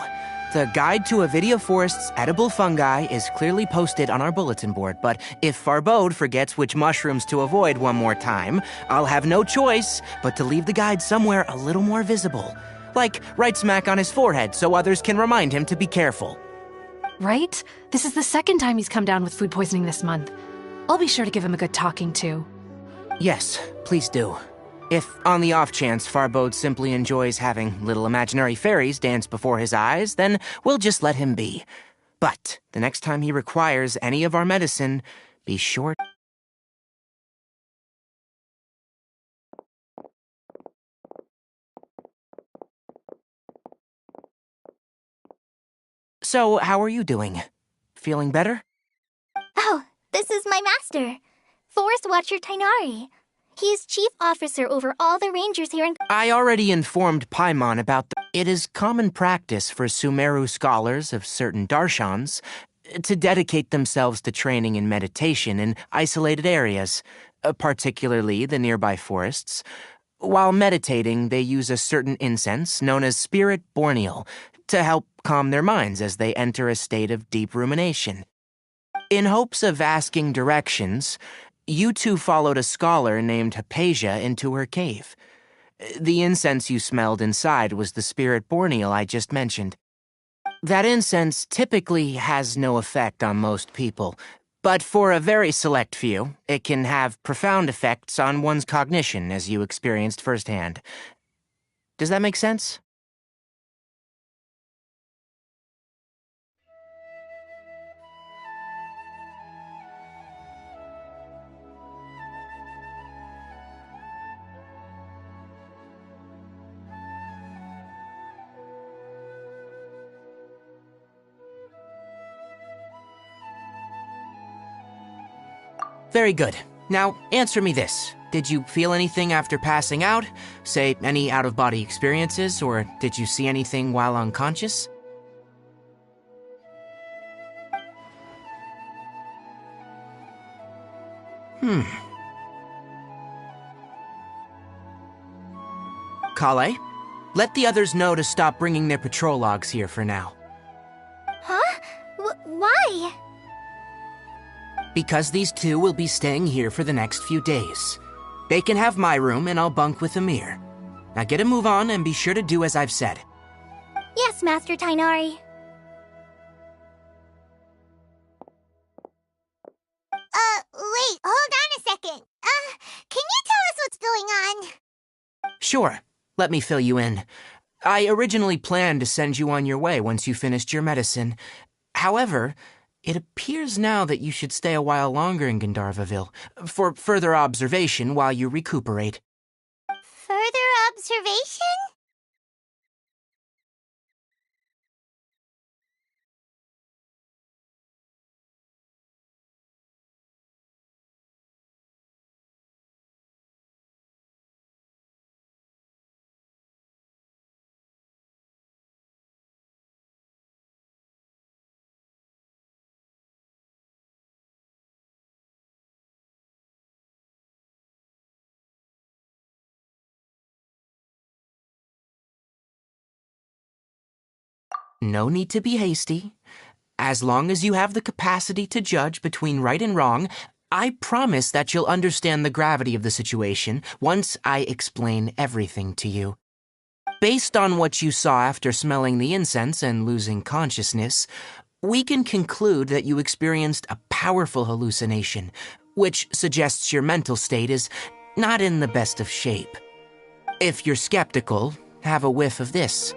the Guide to Avidia Forest's edible fungi is clearly posted on our bulletin board, but if Farbode forgets which mushrooms to avoid one more time, I'll have no choice but to leave the guide somewhere a little more visible. Like right smack on his forehead so others can remind him to be careful. Right? This is the second time he's come down with food poisoning this month. I'll be sure to give him a good talking to. Yes, please do. If, on the off chance, Farbode simply enjoys having little imaginary fairies dance before his eyes, then we'll just let him be. But the next time he requires any of our medicine, be sure... So, how are you doing? Feeling better? Oh, this is my master, Forest Watcher Tainari. He is chief officer over all the rangers here in... I already informed Paimon about It is common practice for Sumeru scholars of certain darshans to dedicate themselves to training in meditation in isolated areas, particularly the nearby forests. While meditating, they use a certain incense known as Spirit Borneal to help calm their minds as they enter a state of deep rumination. In hopes of asking directions, you two followed a scholar named Hypatia into her cave. The incense you smelled inside was the Spirit Borneal I just mentioned. That incense typically has no effect on most people, but for a very select few, it can have profound effects on one's cognition, as you experienced firsthand. Does that make sense? Very good. Now, answer me this. Did you feel anything after passing out? Say, any out-of-body experiences, or did you see anything while unconscious? Kale, let the others know to stop bringing their patrol logs here for now. Huh? Why? Because these two will be staying here for the next few days. They can have my room and I'll bunk with Amir. Now get a move on and be sure to do as I've said. Yes, Master Tainari. Wait, hold on a second. Can you tell us what's going on? Sure, let me fill you in. I originally planned to send you on your way once you finished your medicine. However, it appears now that you should stay a while longer in Gandharvaville, for further observation while you recuperate. Further observation? No need to be hasty. As long as you have the capacity to judge between right and wrong, I promise that you'll understand the gravity of the situation once I explain everything to you. Based on what you saw after smelling the incense and losing consciousness, we can conclude that you experienced a powerful hallucination, which suggests your mental state is not in the best of shape. If you're skeptical, have a whiff of this.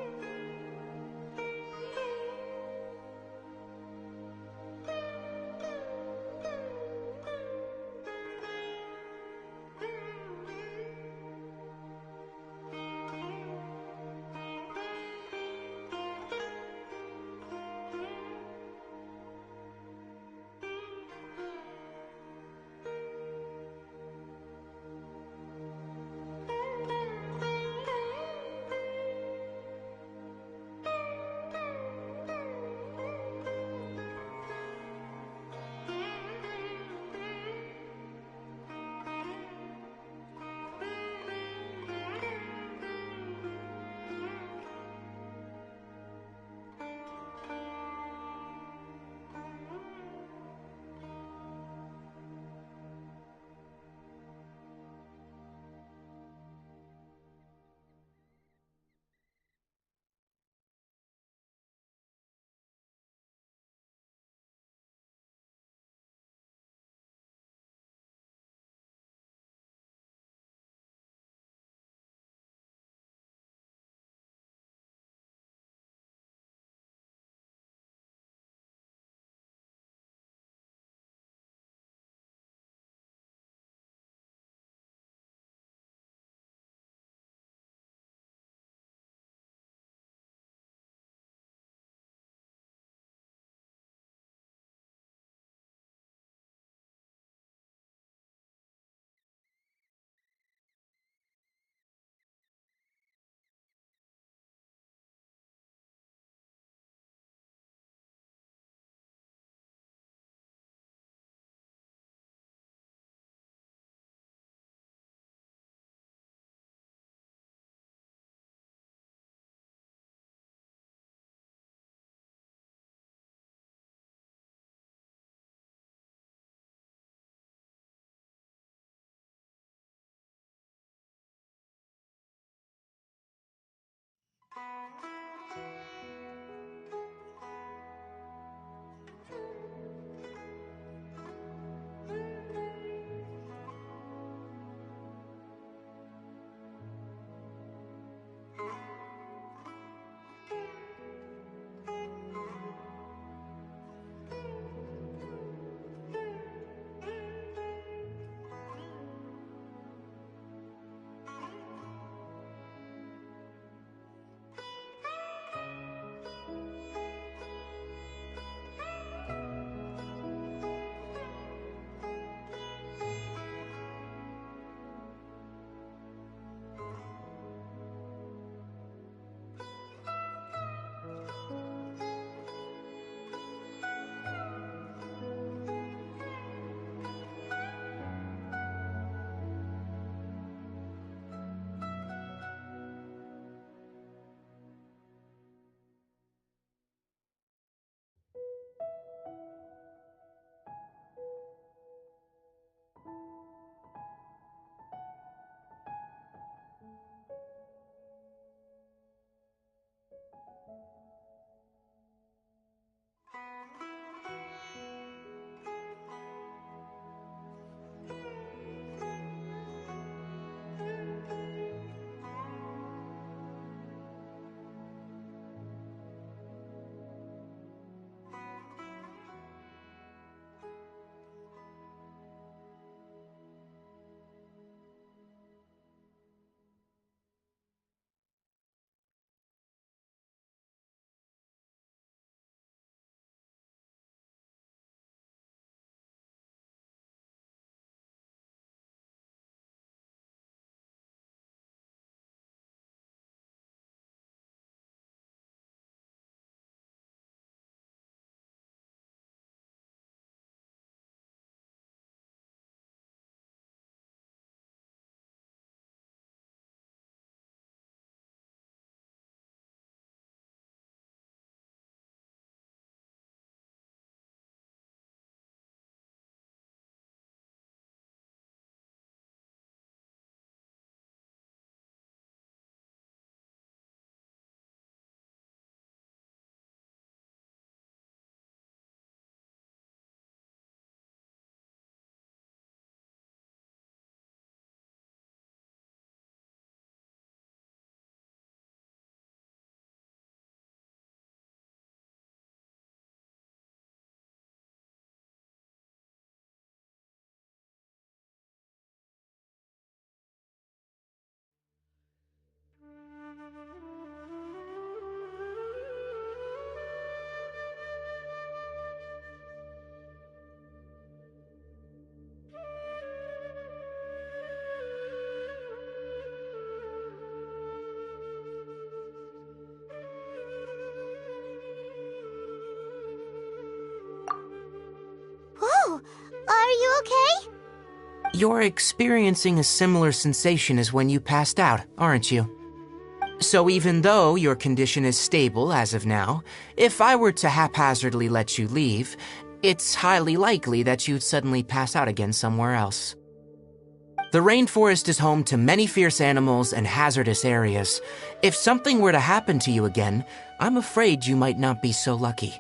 you okay? You're experiencing a similar sensation as when you passed out, aren't you? So even though your condition is stable as of now, if I were to haphazardly let you leave, it's highly likely that you'd suddenly pass out again somewhere else. The rainforest is home to many fierce animals and hazardous areas. If something were to happen to you again, I'm afraid you might not be so lucky.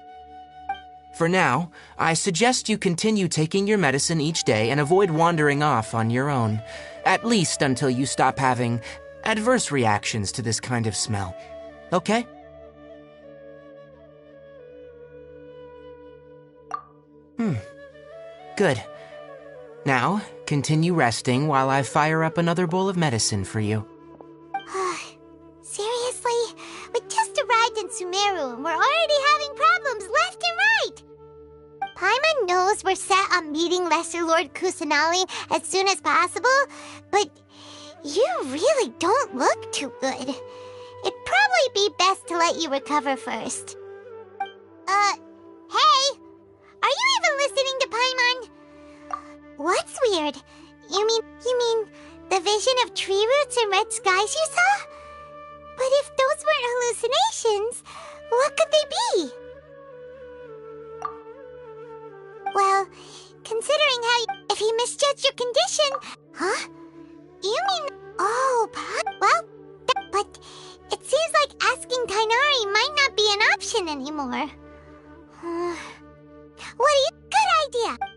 For now, I suggest you continue taking your medicine each day and avoid wandering off on your own, at least until you stop having adverse reactions to this kind of smell. Okay? Good. Now, continue resting while I fire up another bowl of medicine for you. Seriously? We just arrived in Sumeru and we're already having problems left and right! Paimon knows we're set on meeting Lesser Lord Kusanali as soon as possible, but you really don't look too good. It'd probably be best to let you recover first. Hey! Are you even listening to Paimon? What's weird? You mean the vision of tree roots and red skies you saw? But if those weren't hallucinations, what could they be? Well, considering if he misjudged your condition... Huh? You mean... Oh, well, but it seems like asking Tainari might not be an option anymore. What do you... Good idea!